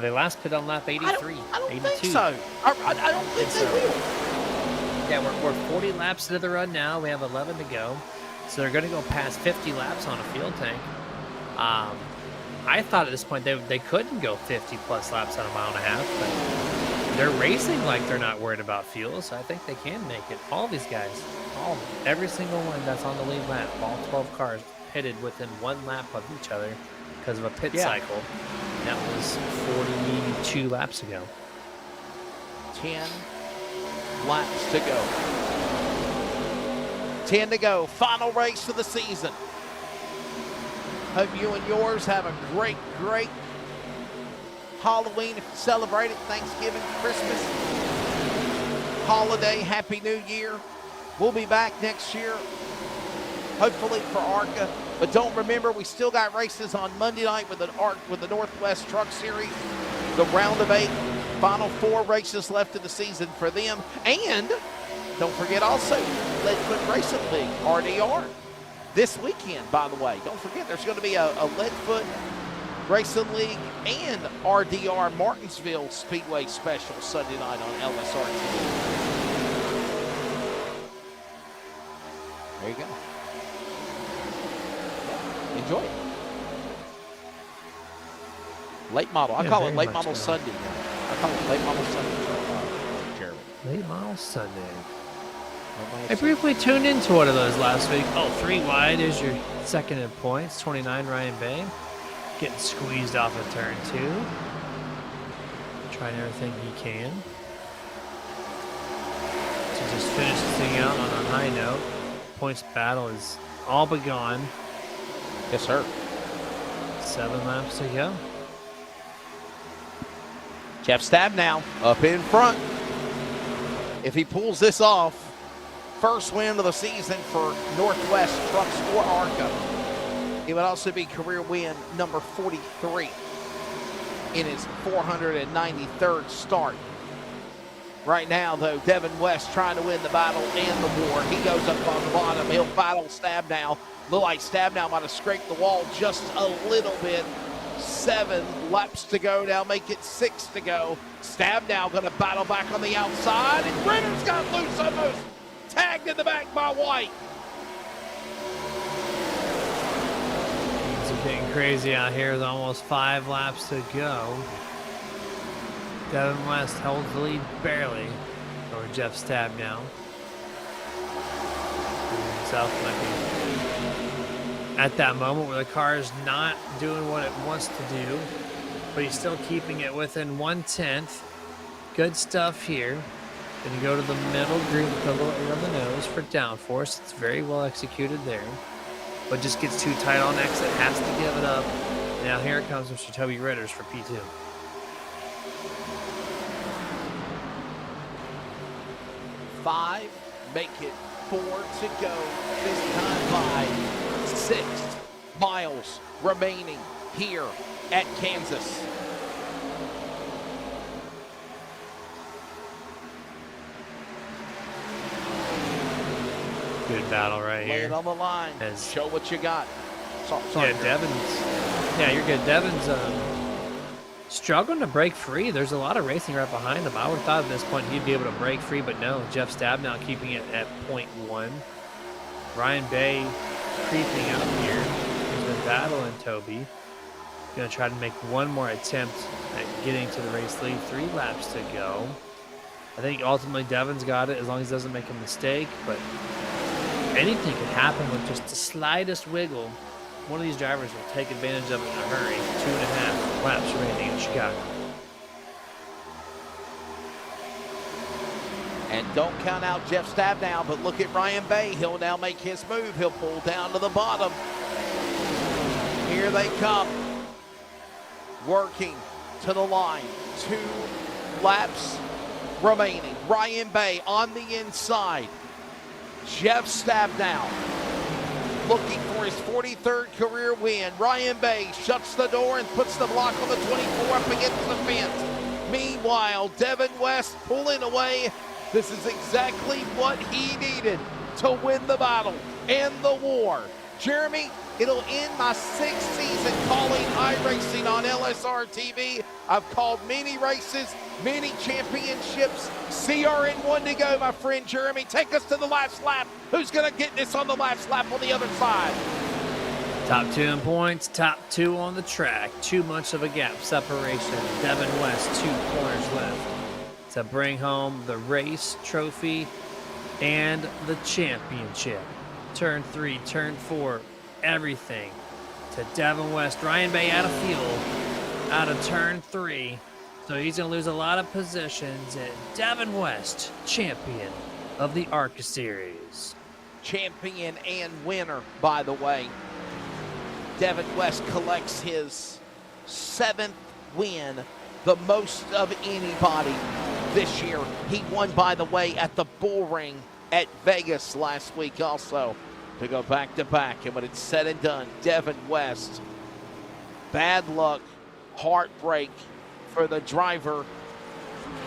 They last pit on lap 83. I don't 82. think so. I don't think they will. Yeah, we're 40 laps into the run now. We have 11 to go. So they're going to go past 50 laps on a fuel tank. I thought at this point they couldn't go 50-plus laps on a mile and a half, but they're racing like they're not worried about fuel, so I think they can make it. All these guys, all of them, every single one that's on the lead lap, all 12 cars pitted within 1 lap of each other because of a pit cycle. That was 42 laps ago. 10 laps to go. 10 to go. Final race of the season. Hope you and yours have a great, great Halloween if you celebrate it, Thanksgiving, Christmas, holiday, Happy New Year. We'll be back next year, hopefully for ARCA. But don't remember, we still got races on Monday night with the Northwest Truck Series, the round of 8, final 4 races left of the season for them. And don't forget also, Leadfoot Racing League, RDR, this weekend, by the way. Don't forget, there's going to be a Leadfoot Racing League and RDR Martinsville Speedway special Sunday night on LSRTV. There you go. Enjoy it. Late model. I call it late model Sunday. I call it late model Sunday. Jeremy. Late model Sunday. I briefly tuned into one of those last week. Oh, 3 wide is your second in points. 29 Ryan Bay. Getting squeezed off of turn 2. Trying everything he can to just finish this thing out on a high note. Points battle is all but gone. Yes, sir. 7 laps to go. Jeff Stabnow up in front. If he pulls this off, first win of the season for Northwest Trucks or ARCA. It would also be career win number 43 in his 493rd start. Right now, though, Devin West trying to win the battle and the war. He goes up on the bottom. He'll battle Stabnow. Look like Stabnow might have scraped the wall just a little bit. 7 laps to go now, make it 6 to go. Stabnow going to battle back on the outside, and Brenner's got loose almost. Tagged in the back by White. It's getting crazy out here with almost 5 laps to go. Devin West holds the lead barely over Jeff Stabnow. Himself might be at that moment where the car is not doing what it wants to do, but he's still keeping it within 1/10. Good stuff here. Going to go to the middle group with a little air on the nose for downforce. It's very well executed there, but just gets too tight on exit, has to give it up. Now here comes Mr. Toby Ritters for P2. Five, make it 4 to go. This time by 6 miles remaining here at Kansas. Good battle right Lay here. it on the line. Show what you got. Sorry, Yeah, Devin's. Yeah, you're good. Devin's struggling to break free. There's a lot of racing right behind him. I would have thought at this point he'd be able to break free, but no. Jeff Stabnow keeping it at 0.1. Ryan Bay creeping up here. He's been battling Toby. Going to try to make one more attempt at getting to the race lead. 3 laps to go. I think ultimately Devin's got it as long as he doesn't make a mistake, but anything could happen with just the slightest wiggle. One of these drivers will take advantage of it in a hurry. 2.5 laps remaining in Chicago. And don't count out Jeff Stabnow, but look at Ryan Bay. He'll now make his move. He'll pull down to the bottom. Here they come. Working to the line. 2 laps remaining. Ryan Bay on the inside. Jeff Stabnow looking for his 43rd career win. Ryan Bay shuts the door and puts the block on the 24 up against the fence. Meanwhile, Devin West pulling away. This is exactly what he needed to win the battle and the war. Jeremy, it'll end my 6th season calling iRacing on LSRTV. I've called many races, many championships. CRN1 to go, my friend Jeremy. Take us to the last lap. Who's going to get this on the last lap on the other side? Top 2 in points, top 2 on the track. Too much of a gap separation. Devin West, 2 corners left to bring home the race trophy and the championship. Turn 3, turn 4, everything to Devin West. Ryan Bay out of fuel, out of turn 3. So he's going to lose a lot of positions. And Devin West, champion of the ARCA Series. Champion and winner, by the way. Devin West collects his 7th win, the most of anybody this year. He won, by the way, at the Bull Ring at Vegas last week also, to go back to back. And when it's said and done, Devin West, bad luck, heartbreak for the driver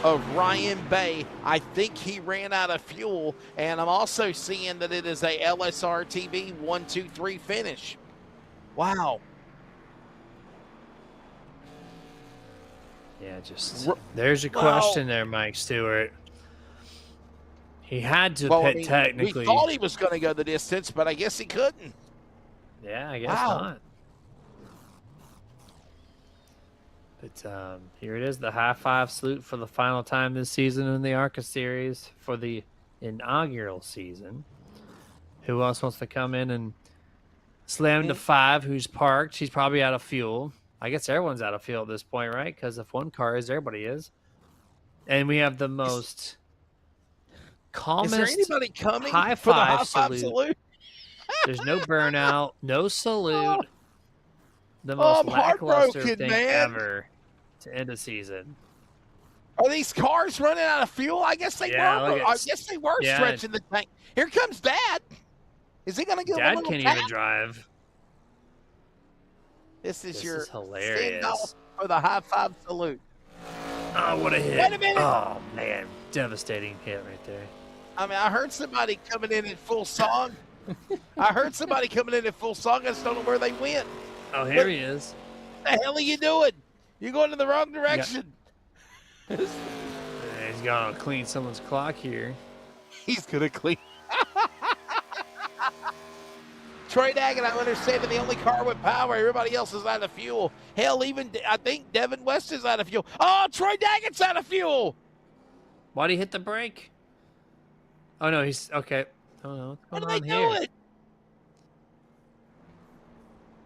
of Ryan Bay. I think he ran out of fuel, and I'm also seeing that it is a LSRTV 1-2-3 finish. Wow. Yeah, just there's a question there, Mike Stewart. He had to pit technically. We thought he was going to go the distance, but I guess he couldn't. Yeah, I guess not. But here it is, the high five salute for the final time this season in the ARCA Series for the inaugural season. Who else wants to come in and slam to 5? Who's parked? He's probably out of fuel. I guess everyone's out of fuel at this point, right? Because if one car is, everybody is. And we have the most calmest Is there anybody coming high for the five high five salute? There's no burnout, no salute. Oh. The Oh, most I'm lackluster heartbroken, thing man. ever to end a season. Are these cars running out of fuel? I guess they were. I guess they were stretching the tank. Here comes Dad. Is he going to give him a Dad little can't tap? even drive. This is This is send-off hilarious. for the high five salute. Oh, what a hit. Wait a minute. Oh, man. Devastating hit right there. I mean, I heard somebody coming in full song. I just don't know where they went. Oh, here he is. What the hell are you doing? You're going in the wrong direction. He's going to clean someone's clock here. He's going to clean. Troy Daggett, I understand, the only car with power. Everybody else is out of fuel. Hell, even I think Devin West is out of fuel. Oh, Troy Daggett's out of fuel. Why'd he hit the brake? Oh, no, he's okay. Oh, what's going on here? Doing?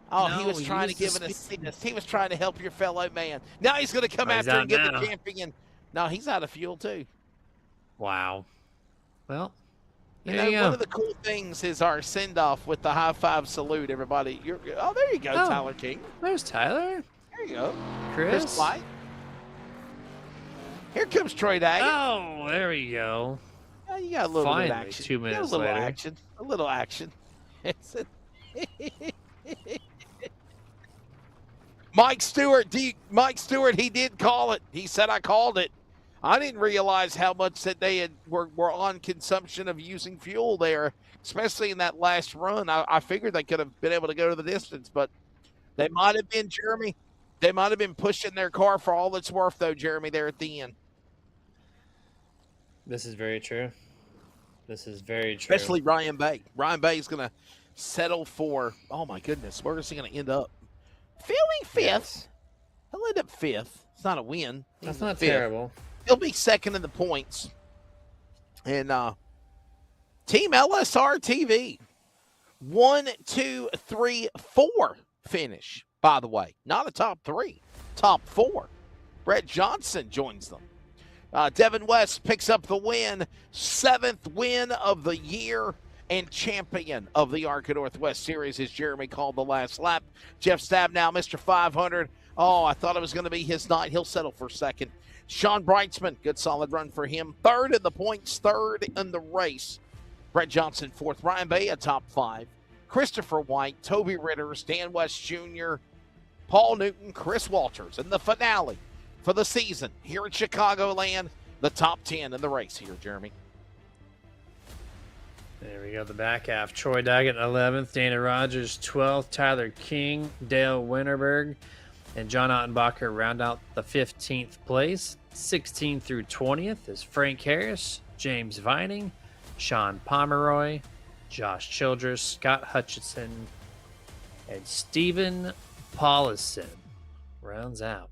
Oh, No, he was trying to give an assist. He was trying to help your fellow man. Now he's going to come after and get the champion. No, he's out of fuel too. Wow. Well, you know, one of the cool things is our send-off with the high five salute. Everybody, oh, there you go, Tyler King. There's Tyler. There you go, Chris Light. Here comes Troy Daggett. Oh, there we go. Oh, you got a little bit of Finally, action. 2 minutes a little later. action. A little action. Mike Stewart, he did call it. He said, I called it. I didn't realize how much that they were on consumption of using fuel there, especially in that last run. I figured they could have been able to go to the distance, but they might have been, Jeremy. They might have been pushing their car for all it's worth, though, Jeremy, there at the end. This is very true. This is very true. Especially Ryan Bay. Ryan Bay is going to settle for, oh, my goodness, where is he going to end up? Feeling fifth. Yes. He'll end up fifth. It's not a win. That's not fifth. terrible. He'll be second in the points. And Team LSRTV, 1, 2, 3, 4 finish, by the way. Not a top 3, top 4. Brett Johnson joins them. Devin West picks up the win, 7th win of the year, and champion of the ARCA Northwest Series, as Jeremy called the last lap. Jeff Stabnow, Mr. 500. Oh, I thought it was going to be his night. He'll settle for second. Sean Breitzman, good solid run for him. 3rd in the points, 3rd in the race. Brett Johnson, 4th. Ryan Bay, a top 5. Christopher White, Toby Ritters, Dan West Jr., Paul Newton, Chris Walters in the finale for the season here at Chicagoland. The top 10 in the race here, Jeremy. There we go, the back half. Troy Daggett, 11th. Dana Rogers, 12th. Tyler King, Dale Winterberg, and John Ottenbacher round out the 15th place. 16th through 20th is Frank Harris, James Vining, Sean Pomeroy, Josh Childress, Scott Hutchinson, and Stephen Paulison rounds out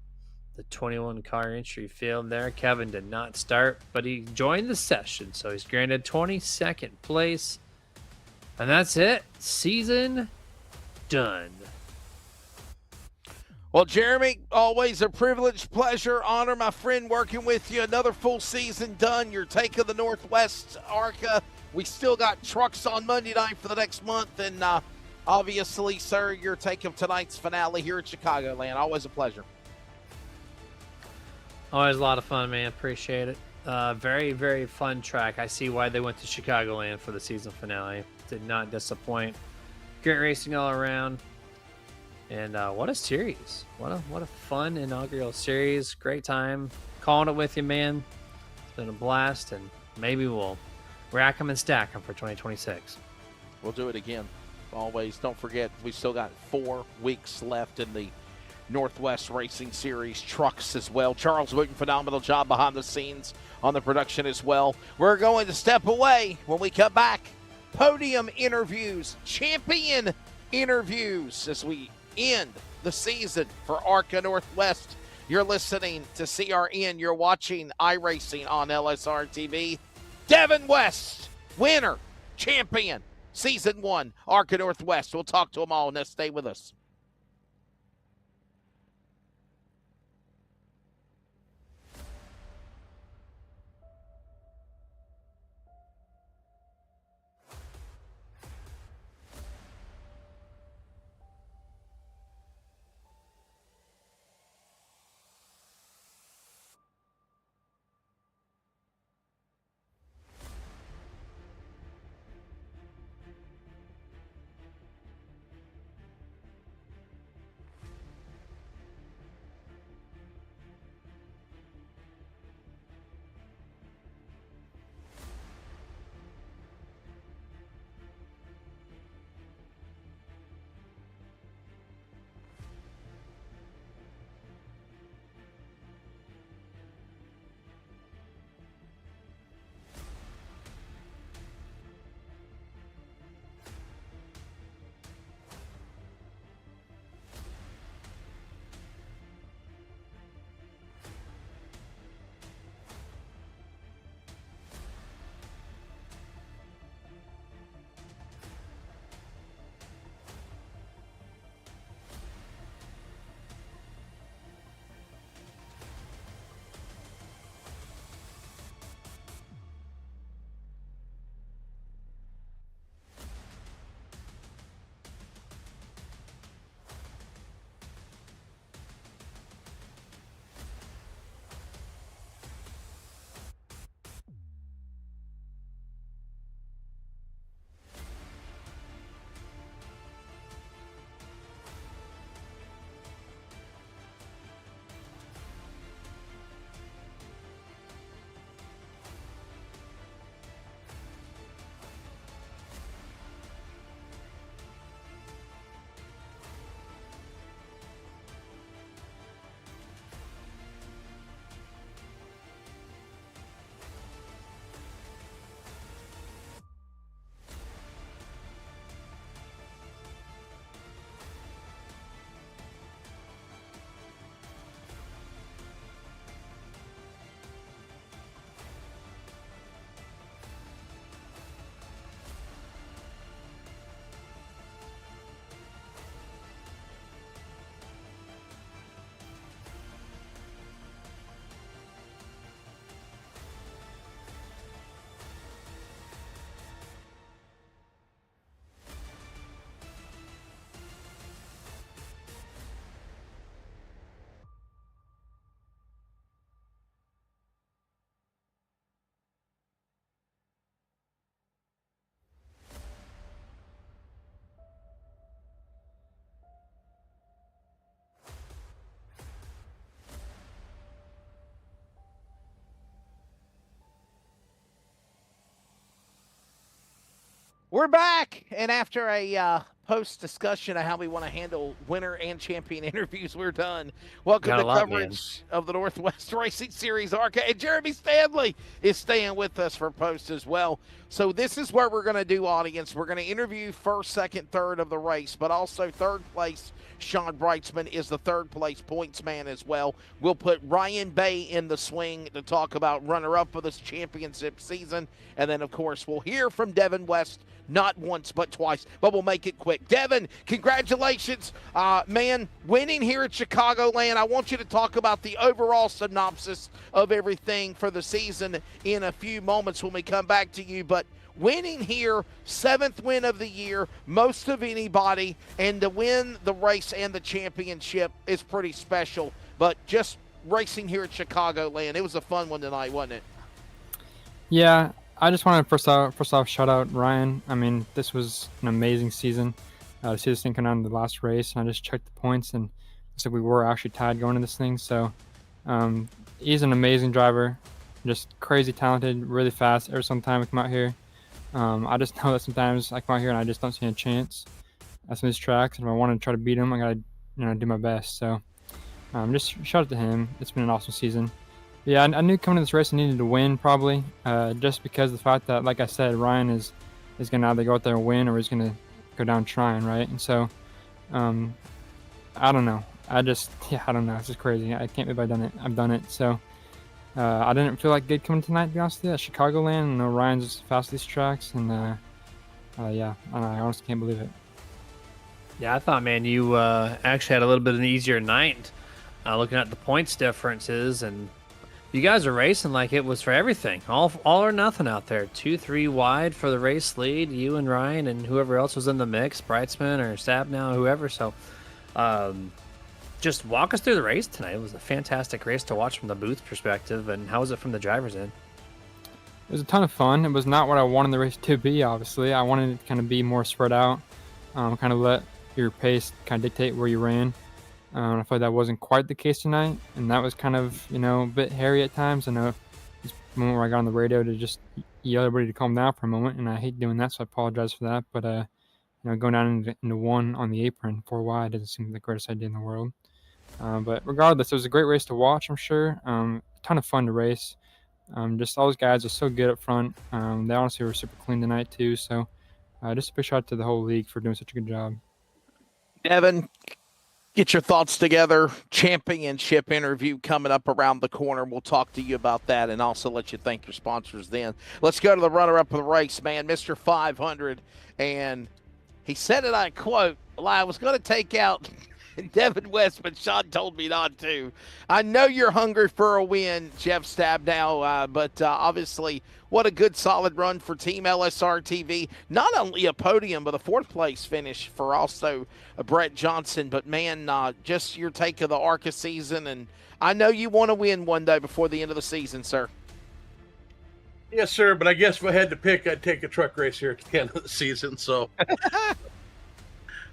the 21-car entry field there. Kevin did not start, but he joined the session, so he's granted 22nd place. And that's it. Season done. Well, Jeremy, always a privilege, pleasure, honor, my friend, working with you. Another full season done. Your take of the Northwest ARCA. We still got trucks on Monday night for the next month. And obviously, sir, your take of tonight's finale here at Chicagoland. Always a pleasure. Always a lot of fun, man. Appreciate it. Very, very fun track. I see why they went to Chicagoland for the season finale. Did not disappoint. Great racing all around. And what a series. What a fun inaugural series. Great time. Calling it with you, man. It's been a blast, and maybe we'll rack them and stack them for 2026. We'll do it again. Always. Don't forget, we still got 4 weeks left in the Northwest Racing Series trucks as well. Charles Wooten, phenomenal job behind the scenes on the production as well. We're going to step away. When we come back, podium interviews, champion interviews as we end the season for ARCA Northwest. You're listening to CRN. You're watching iRacing on LSRTV. Devin West, winner, champion, season 1, ARCA Northwest. We'll talk to them all. Now stay with us. We're back, and after a post discussion of how we want to handle winner and champion interviews, we're done. Welcome to coverage of the Northwest Racing Series ARCA, and Jeremy Stanley is staying with us for post as well. So this is what we're going to do, audience. We're going to interview first, second, third of the race, but also third place. Sean Brightsman is the third place points man as well. We'll put Ryan Bay in the swing to talk about runner-up for this championship season, and then of course we'll hear from Devin West. Not once, but twice, but we'll make it quick. Devin, congratulations, man, winning here at Chicagoland. I want you to talk about the overall synopsis of everything for the season in a few moments when we come back to you, but winning here, 7th win of the year, most of anybody, and to win the race and the championship is pretty special, but just racing here at Chicagoland, it was a fun one tonight, wasn't it? Yeah. I just want to first off shout out Ryan. I mean, this was an amazing season. To see this thing come down to the last race, and I just checked the points, and looks like we were actually tied going into this thing. So he's an amazing driver, just crazy talented, really fast. Every single time I come out here, I just know that sometimes I come out here and I just don't see a chance at some of these tracks. And if I want to try to beat him, I gotta do my best. So just shout out to him. It's been an awesome season. Yeah, I knew coming to this race I needed to win probably, just because of the fact that, like I said, Ryan is going to either go out there and win or he's going to go down trying, right? And so, I don't know. I don't know. It's just crazy. I can't believe I've done it. So, I didn't feel like good coming tonight, to be honest with you, at Chicagoland. I know Ryan's just fast at these tracks, and yeah, I honestly can't believe it. Yeah, I thought, man, you actually had a little bit of an easier night looking at the points differences, and you guys are racing like it was for everything, all or nothing out there. 2-3 wide for the race lead, you and Ryan and whoever else was in the mix, Brightsman or Stabnow, whoever. So just walk us through the race tonight. It was a fantastic race to watch from the booth perspective, and how was it from the driver's end? It was a ton of fun. It was not what I wanted the race to be, obviously. I wanted it to kind of be more spread out, kind of let your pace kind of dictate where you ran. I feel like that wasn't quite the case tonight, and that was kind of, a bit hairy at times. I know this moment where I got on the radio to just yell at everybody to calm down for a moment, and I hate doing that, so I apologize for that. But, going down into one on the apron, 4 wide, doesn't seem like the greatest idea in the world. But regardless, it was a great race to watch, I'm sure. A ton of fun to race. Just all those guys are so good up front. They honestly were super clean tonight, too. So just a big shout out to the whole league for doing such a good job. Devin, get your thoughts together. Championship interview coming up around the corner. We'll talk to you about that and also let you thank your sponsors then. Let's go to the runner-up of the race, man, Mr. 500. And he said it, I quote, well, I was going to take out Devin West, but Sean told me not to. I know you're hungry for a win, Jeff Stabnow, but obviously what a good solid run for Team LSRTV. Not only a podium, but a 4th place finish for also Brett Johnson. But, man, just your take of the ARCA season. And I know you want to win one day before the end of the season, sir. Yes, sir, but I guess if I had to pick, I'd take a truck race here at the end of the season. So,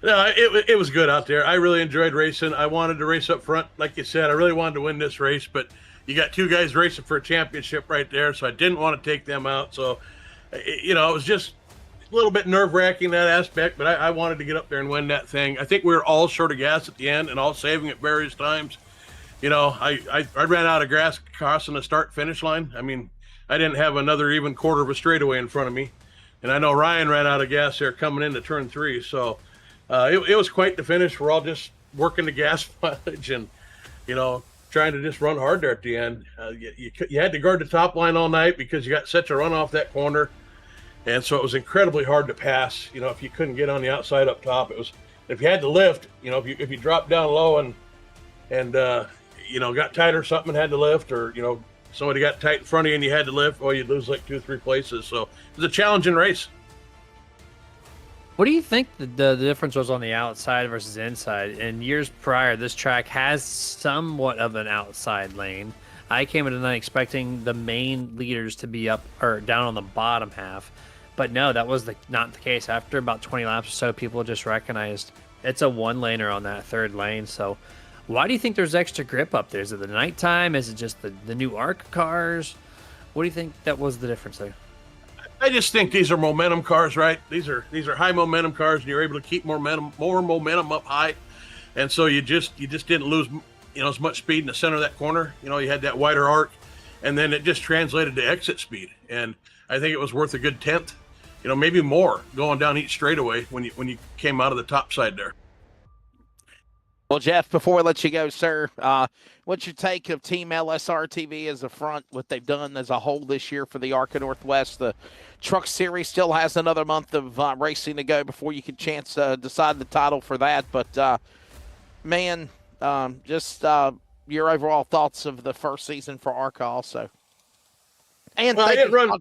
no, it was good out there. I really enjoyed racing. I wanted to race up front. Like you said, I really wanted to win this race, but you got 2 guys racing for a championship right there, so I didn't want to take them out. So, it was just a little bit nerve-wracking, that aspect, but I wanted to get up there and win that thing. I think we were all short of gas at the end and all saving at various times. I ran out of gas crossing the start-finish line. I mean, I didn't have another even quarter of a straightaway in front of me. And I know Ryan ran out of gas there coming into turn 3. So it was quite the finish. We're all just working the gas mileage and, trying to just run hard there at the end. You had to guard the top line all night because you got such a run off that corner. And so it was incredibly hard to pass. If you couldn't get on the outside up top, if you had to lift, if you dropped down low and got tight or something and had to lift, or, somebody got tight in front of you and you had to lift, well, you'd lose like 2 or 3 places. So it was a challenging race. What do you think the difference was on the outside versus inside? In years prior, this track has somewhat of an outside lane. I came into tonight expecting the main leaders to be up or down on the bottom half, but no, that was not the case. After about 20 laps or so, people just recognized it's a 1-laner on that 3rd lane. So why do you think there's extra grip up there? Is it the nighttime? Is it just the new ARCA cars? What do you think that was the difference there? I just think these are momentum cars, right? These are high momentum cars, and you're able to keep more momentum up high, and so you just didn't lose as much speed in the center of that corner. You had that wider arc, and then it just translated to exit speed, and I think it was worth a good tenth, maybe more going down each straightaway when you came out of the top side there. Well, Jeff, before I let you go, sir, what's your take of Team LSRTV as a front, what they've done as a whole this year for the ARCA Northwest? The Truck Series still has another month of racing to go before you can chance to decide the title for that. But, man, just your overall thoughts of the first season for ARCA also. And well, I didn't run.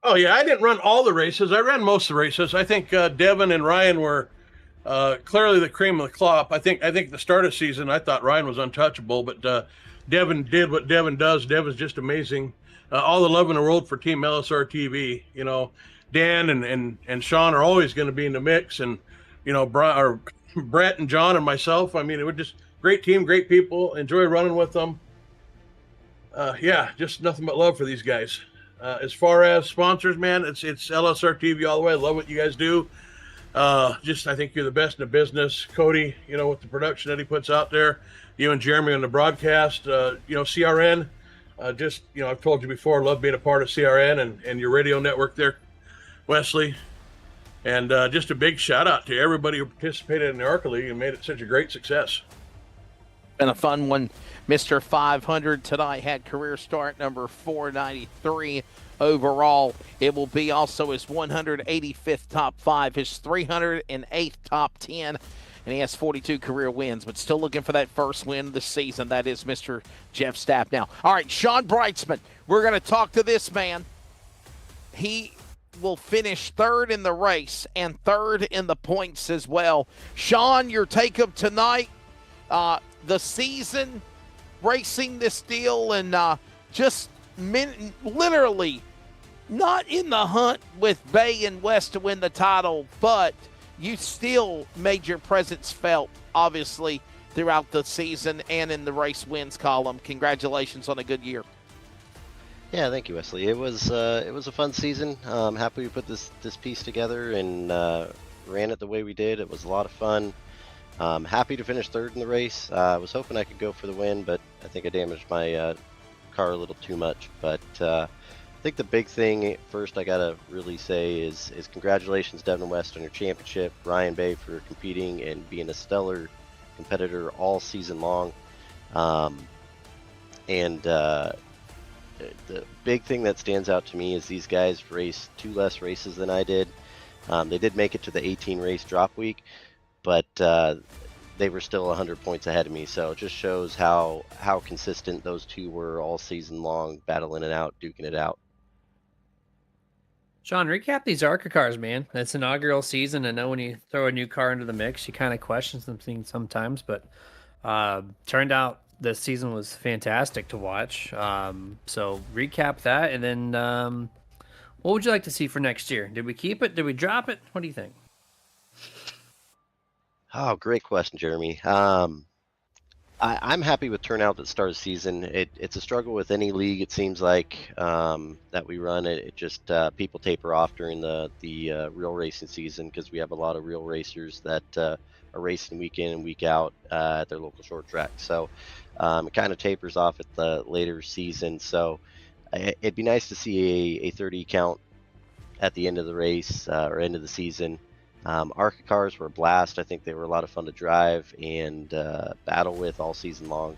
Oh, yeah, I didn't run all the races. I ran most of the races. I think Devin and Ryan were clearly the cream of the crop. I think the start of the season, I thought Ryan was untouchable, but Devin did what Devin does. Devin's just amazing. All the love in the world for Team LSRTV. Dan and Sean are always going to be in the mix, and Brett and John and myself. I mean, it was just great team, great people. Enjoy running with them. Yeah, just nothing but love for these guys. As far as sponsors, man, it's LSRTV all the way. I love what you guys do. I think you're the best in the business. Cody, with the production that he puts out there, you and Jeremy on the broadcast, CRN, I've told you before, I love being a part of CRN and your radio network there, Wesley. And just a big shout out to everybody who participated in the ARCA League and made it such a great success. Been a fun one. Mr. 500 tonight had career start number 493 overall. It will be also his 185th top 5, his 308th top 10, and he has 42 career wins, but still looking for that first win of the season. That is Mr. Jeff Stapp. Now, all right, Sean Breitzman, we're going to talk to this man. He will finish third in the race and third in the points as well. Sean, your take of tonight, the season, racing this deal, and literally not in the hunt with Bay and West to win the title, but you still made your presence felt, obviously, throughout the season and in the race wins column. Congratulations on a good year. Yeah, thank you, Wesley. It was a fun season. I'm happy we put this piece together and ran it the way we did. It was a lot of fun. Happy to finish third in the race. I was hoping I could go for the win, but I think I damaged my car a little too much. But I think the big thing first I gotta really say is congratulations, Devin West, on your championship. Ryan Bay for competing and being a stellar competitor all season long. The big thing that stands out to me is these guys raced 2 less races than I did. They did make it to the 18 race drop week, but they were still 100 points ahead of me. So it just shows how consistent those two were all season long, battling it out, duking it out. Sean, recap these ARCA cars, man. It's inaugural season. I know when you throw a new car into the mix, you kind of question some things sometimes, but turned out this season was fantastic to watch. So recap that, and then what would you like to see for next year? Did we keep it? Did we drop it? What do you think? Oh, great question, Jeremy. I'm happy with turnout that started the season. It's a struggle with any league, it seems like, that we run. It just people taper off during the real racing season because we have a lot of real racers that are racing week in and week out at their local short track. So it kind of tapers off at the later season. So it'd be nice to see a 30 count at the end of the race or end of the season. ARCA cars were a blast. I think they were a lot of fun to drive and battle with all season long.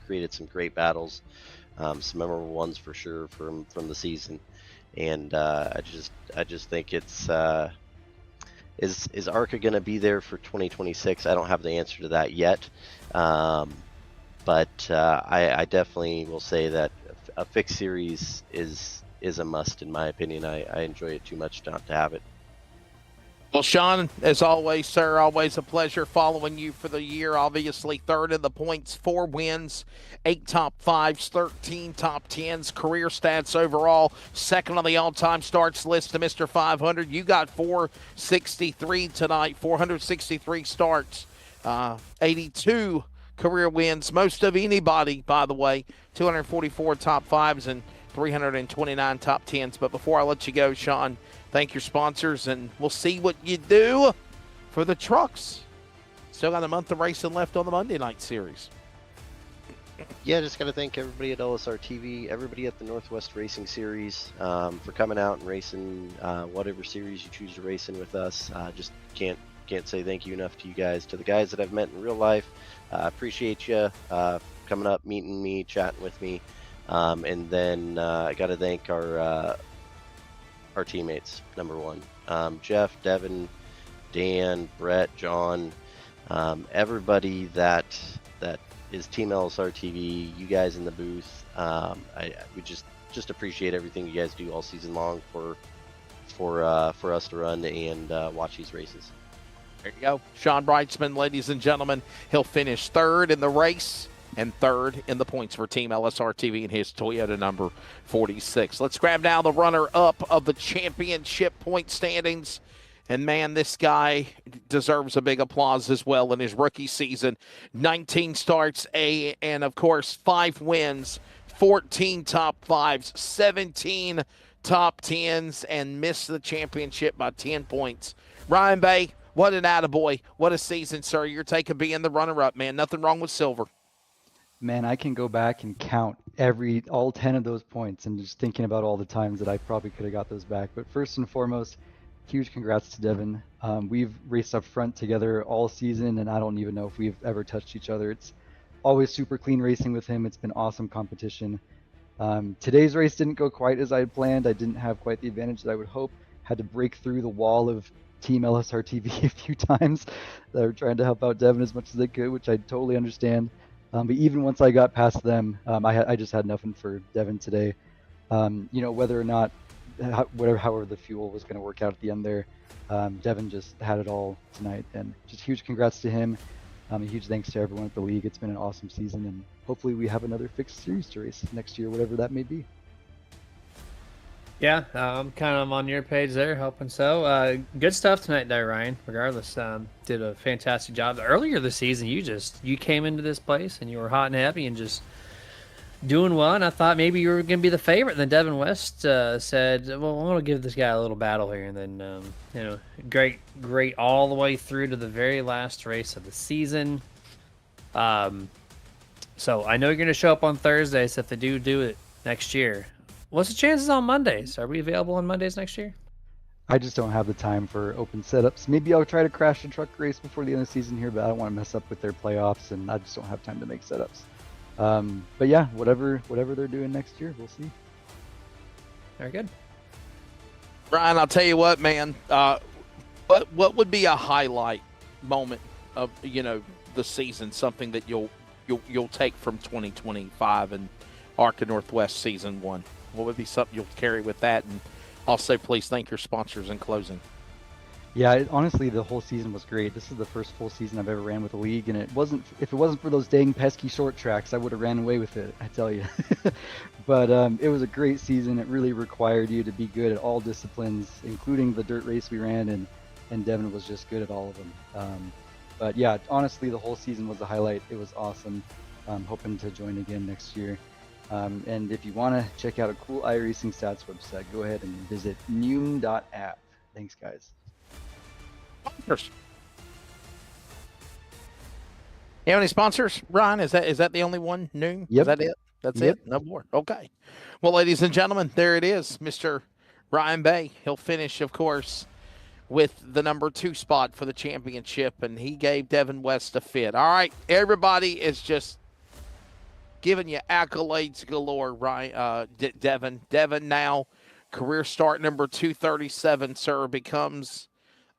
Created some great battles, some memorable ones for sure from the season. And I just think it's is ARCA going to be there for 2026? I don't have the answer to that yet, but I definitely will say that a fixed series is a must in my opinion. I enjoy it too much not to have it. Well, Sean, as always, sir, always a pleasure following you for the year. Obviously, third in the points, 4 wins, 8 top 5s, 13 top 10s, career stats overall, second on the all-time starts list to Mr. 500. You got 463 tonight, 463 starts, 82 career wins, most of anybody, by the way, 244 top 5s, and 329 top 10s. But before I let you go, Sean, thank your sponsors, and we'll see what you do for the trucks. Still got a month of racing left on the Monday night series. Yeah, just got to thank everybody at LSRTV, everybody at the Northwest Racing Series for coming out and racing whatever series you choose to race in with us. Just can't say thank you enough to you guys, to the guys that I've met in real life. Appreciate you coming up, meeting me, chatting with me, and then I got to thank our teammates. Number one, Jeff, Devin, Dan, Brett, John, everybody that is Team LSRTV, you guys in the booth. We just appreciate everything you guys do all season long for us to run and watch these races. There you go. Sean Brightsman, ladies and gentlemen. He'll finish third in the race and third in the points for Team LSRTV in his Toyota number 46. Let's grab now the runner-up of the championship point standings. And, man, this guy deserves a big applause as well in his rookie season. 19 starts, and, of course, 5 wins, 14 top 5s, 17 top 10s, and missed the championship by 10 points. Ryan Bay, what an attaboy. What a season, sir. Your take of being the runner-up, man. Nothing wrong with silver. Man, I can go back and count all 10 of those points and just thinking about all the times that I probably could have got those back. But first and foremost, huge congrats to Devin. We've raced up front together all season, and I don't even know if we've ever touched each other. It's always super clean racing with him. It's been awesome competition. Today's race didn't go quite as I had planned. I didn't have quite the advantage that I would hope. Had to break through the wall of Team LSRTV a few times. They were trying to help out Devin as much as they could, which I totally understand. But even once I got past them, I just had nothing for Devin today. Whether or not however the fuel was going to work out at the end there, Devin just had it all tonight, and just huge congrats to him. A huge thanks to everyone at the league. It's been an awesome season, and hopefully we have another fixed series to race next year, whatever that may be. Yeah, I'm kind of on your page there, hoping so. Good stuff tonight there, Ryan. Regardless, did a fantastic job. Earlier this season, you came into this place and you were hot and heavy and just doing well, and I thought maybe you were going to be the favorite. And then Devin West said, well, I want to give this guy a little battle here. And then, great all the way through to the very last race of the season. So I know you're going to show up on Thursday, so if they do it next year, what's the chances on Mondays? Are we available on Mondays next year? I just don't have the time for open setups. Maybe I'll try to crash a truck race before the end of the season here, but I don't want to mess up with their playoffs, and I just don't have time to make setups. But yeah, whatever they're doing next year, we'll see. Very good. Brian, I'll tell you what, man. What would be a highlight moment of the season? Something that you'll take from 2025 and ARCA Northwest Season 1. What would be something you'll carry with that? And also, please thank your sponsors in closing. Yeah, honestly, the whole season was great. This is the first full season I've ever ran with the league, and if it wasn't for those dang pesky short tracks, I would have ran away with it, I tell you. But it was a great season. It really required you to be good at all disciplines, including the dirt race we ran, and Devin was just good at all of them. But yeah, honestly, the whole season was a highlight. It was awesome. I'm hoping to join again next year. And if you want to check out a cool iRacing stats website, go ahead and visit noom.app. Thanks, guys. Sponsors. You have any sponsors, Ryan? Is that the only one? Noom? Yep. Is that it? That's it? No more. Okay. Well, ladies and gentlemen, there it is. Mr. Ryan Bay. He'll finish, of course, with the number 2 spot for the championship, and he gave Devin West a fit. All right. Everybody is just giving you accolades galore, Ryan. Devin now, career start number 237, sir, becomes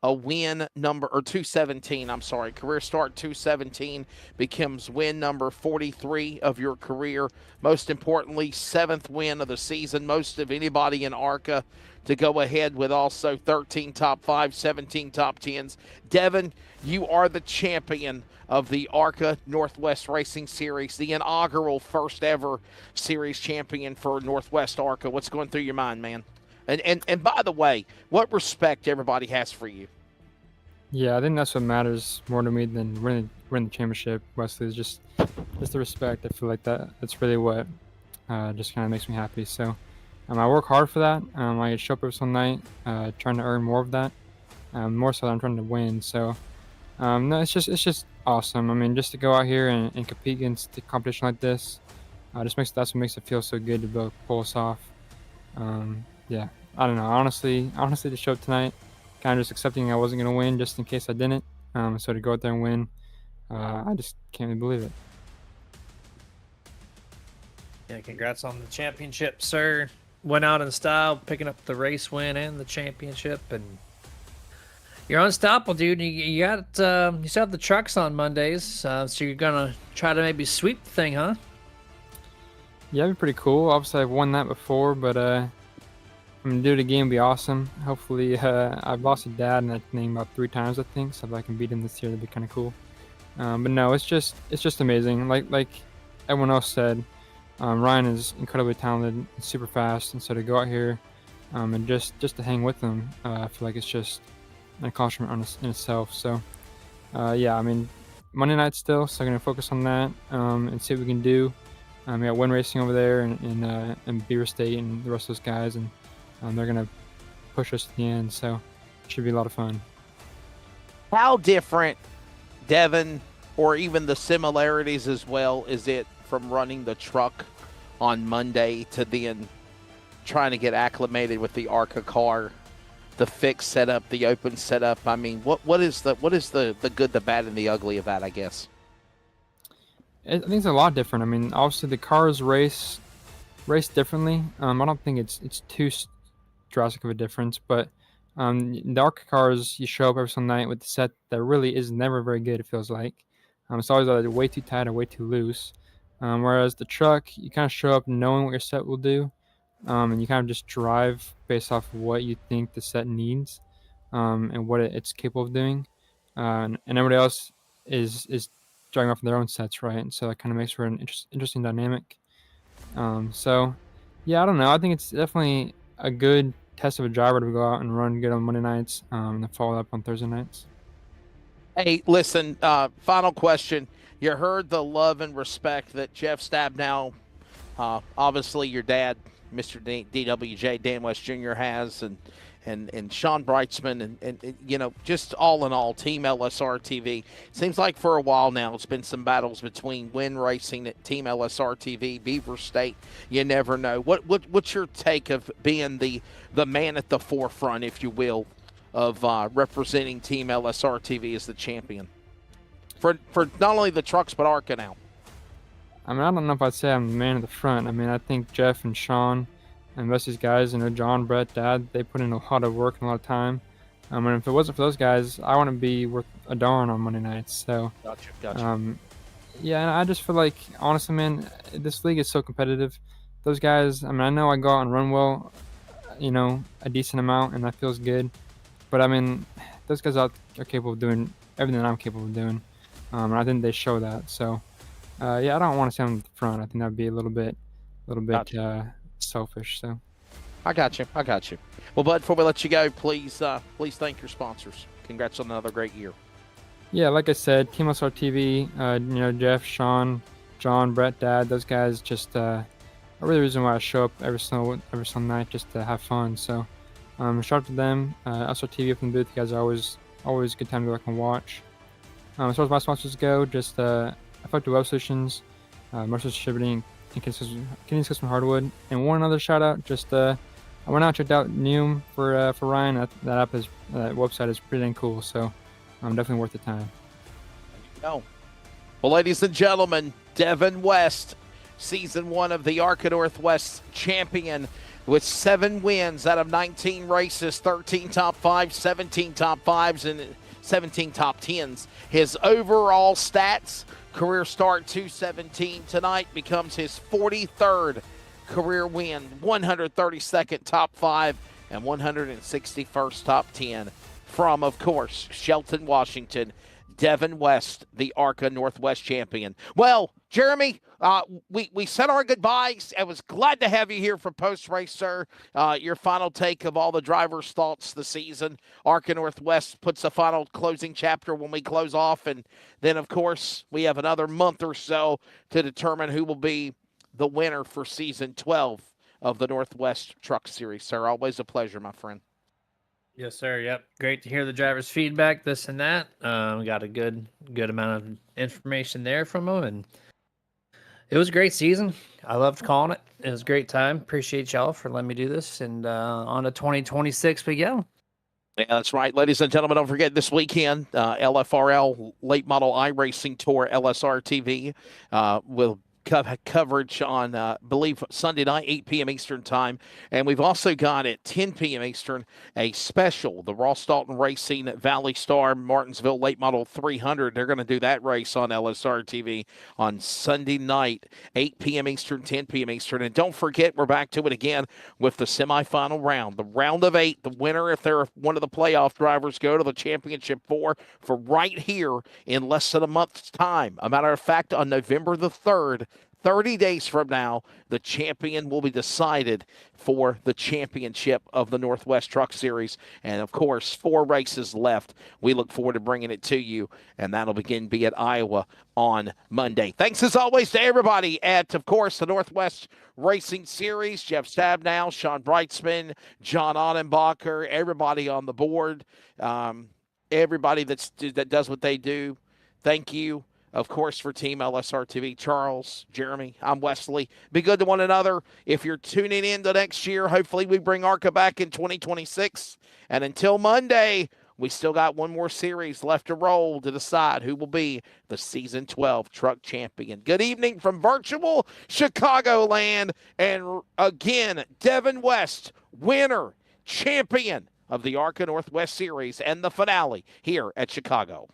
a win number, or 217, I'm sorry. Career start 217 becomes win number 43 of your career. Most importantly, 7th win of the season, most of anybody in ARCA to go ahead with also 13 top 5, 17 top 10s. Devin, you are the champion of the ARCA Northwest Racing Series, the inaugural first ever series champion for Northwest ARCA. What's going through your mind, man? And by the way, what respect everybody has for you. Yeah, I think that's what matters more to me than winning the championship, Wesley, is just the respect. I feel like that's really what just kind of makes me happy. So I work hard for that. I show up every single night, trying to earn more of that. More so than I'm trying to win. So no, it's just awesome. I mean, just to go out here and compete against the competition like this, that's what makes it feel so good to be able to pull us off. Yeah, I don't know. Honestly, to show up tonight, kind of just accepting I wasn't gonna win just in case I didn't. So to go out there and win, I just can't even believe it. Yeah, congrats on the championship, sir. Went out in style, picking up the race win and the championship, and you're unstoppable, dude. You got you still have the trucks on Mondays, so you're gonna try to maybe sweep the thing, huh? Yeah, it'd be pretty cool. Obviously, I've won that before, but I'm gonna do it again. It'd be awesome. Hopefully, I've lost a dad in that thing about 3 times, I think. So if I can beat him this year, that'd be kind of cool. But no, it's just amazing. Like everyone else said, Ryan is incredibly talented and super fast, and so to go out here and just to hang with him, I feel like it's just an accomplishment in itself. So yeah, I mean, Monday night still, so I'm gonna focus on that and see what we can do. We got Win Racing over there and Beaver State and the rest of those guys, and they're gonna push us to the end. So it should be a lot of fun. How different, Devin, or even the similarities as well, is it from running the truck on Monday to then trying to get acclimated with the ARCA car, the fixed setup, the open setup? I mean, what is the good, the bad, and the ugly of that, I guess? I think it's a lot different. I mean, obviously the cars race differently. I don't think it's too drastic of a difference, but the ARCA cars, you show up every single night with the set that really is never very good, it feels like. It's always either way too tight or way too loose. Whereas the truck, you kind of show up knowing what your set will do, and you kind of just drive based off of what you think the set needs, and what it's capable of doing. And everybody else is driving off of their own sets, right? And so that kind of makes for an interesting dynamic. So yeah, I don't know. I think it's definitely a good test of a driver to go out and run good on Monday nights, and then follow up on Thursday nights. Hey, listen, final question. You heard the love and respect that Jeff Stabnow, obviously your dad, Mr. DWJ, Dan West Jr. has, and Sean Breitzman, and you know, just all in all, Team LSRTV. Seems like for a while now it's been some battles between Win Racing, Team LSRTV, Beaver State. You never know. What's your take of being the man at the forefront, if you will, of representing Team LSRTV as the champion for not only the trucks but ARCA now? I mean, I don't know if I'd say I'm the man at the front. I mean, I think Jeff and Sean and the rest of these guys, you know, John, Brett, Dad, they put in a lot of work and a lot of time. And if it wasn't for those guys, I wouldn't be worth a darn on Monday nights. So, Gotcha. Yeah, and I just feel like, honestly, man, this league is so competitive. Those guys, I mean, I know I go out and run well, you know, a decent amount, and that feels good. But, I mean, those guys out are capable of doing everything that I'm capable of doing. And I think they show that. So, yeah, I don't want to say I'm at the front. I think that would be a little bit Gotcha. Selfish. So, I got you. Well, Bud, before we let you go, please thank your sponsors. Congrats on another great year. Yeah, like I said, Team LSRTV, you know, Jeff, Sean, John, Brett, Dad, those guys just are really the reason why I show up every single night, just to have fun. So, shout out to them. LSRTV up in the booth, you guys are always a good time to go back and watch. As far as my sponsors go, just Effective Web Solutions, Mercer Distributing, and Canadian Custom Hardwood. And one other shout out, just I went out and checked out Neum for Ryan. That website is pretty dang cool. So, definitely worth the time. Well, ladies and gentlemen, Devin West, Season 1 of the ARCA Northwest champion with 7 wins out of 19 races, 13 top 5s, 17 top 5s, and 17 top 10s. His overall stats, career start 217 tonight, becomes his 43rd career win, 132nd top 5, and 161st top 10 from, of course, Shelton, Washington. Devin West, the ARCA Northwest champion. Well, Jeremy, we said our goodbyes. I was glad to have you here for post-race, sir. Your final take of all the drivers' thoughts this season. ARCA Northwest puts a final closing chapter when we close off, and then, of course, we have another month or so to determine who will be the winner for Season 12 of the Northwest Truck Series. Sir, always a pleasure, my friend. Yes, sir. Yep. Great to hear the driver's feedback, this and that. We got a good amount of information there from them, and it was a great season. I loved calling it. It was a great time. Appreciate y'all for letting me do this, and on to 2026 we go. Yeah, that's right. Ladies and gentlemen, don't forget this weekend, LFRL Late Model iRacing Tour LSRTV will have coverage on, I believe, Sunday night, 8 p.m. Eastern Time. And we've also got at 10 p.m. Eastern a special, the Ross Dalton Racing Valley Star Martinsville Late Model 300. They're going to do that race on LSRTV on Sunday night, 8 p.m. Eastern, 10 p.m. Eastern. And don't forget, we're back to it again with the semifinal round, the round of 8. The winner, if they're one of the playoff drivers, go to the championship for right here in less than a month's time. A matter of fact, on November the 3rd, 30 days from now, the champion will be decided for the championship of the Northwest Truck Series. And, of course, 4 races left. We look forward to bringing it to you, and that'll be at Iowa on Monday. Thanks, as always, to everybody at, of course, the Northwest Racing Series, Jeff Stabnow, Sean Brightsman, John Onnenbacher, everybody on the board, everybody that does what they do. Thank you. Of course, for Team LSRTV, Charles, Jeremy, I'm Wesley. Be good to one another. If you're tuning in to next year, hopefully we bring ARCA back in 2026. And until Monday, we still got one more series left to roll to decide who will be the Season 12 Truck Champion. Good evening from virtual Chicagoland. And again, Devin West, winner, champion of the ARCA Northwest Series and the finale here at Chicago.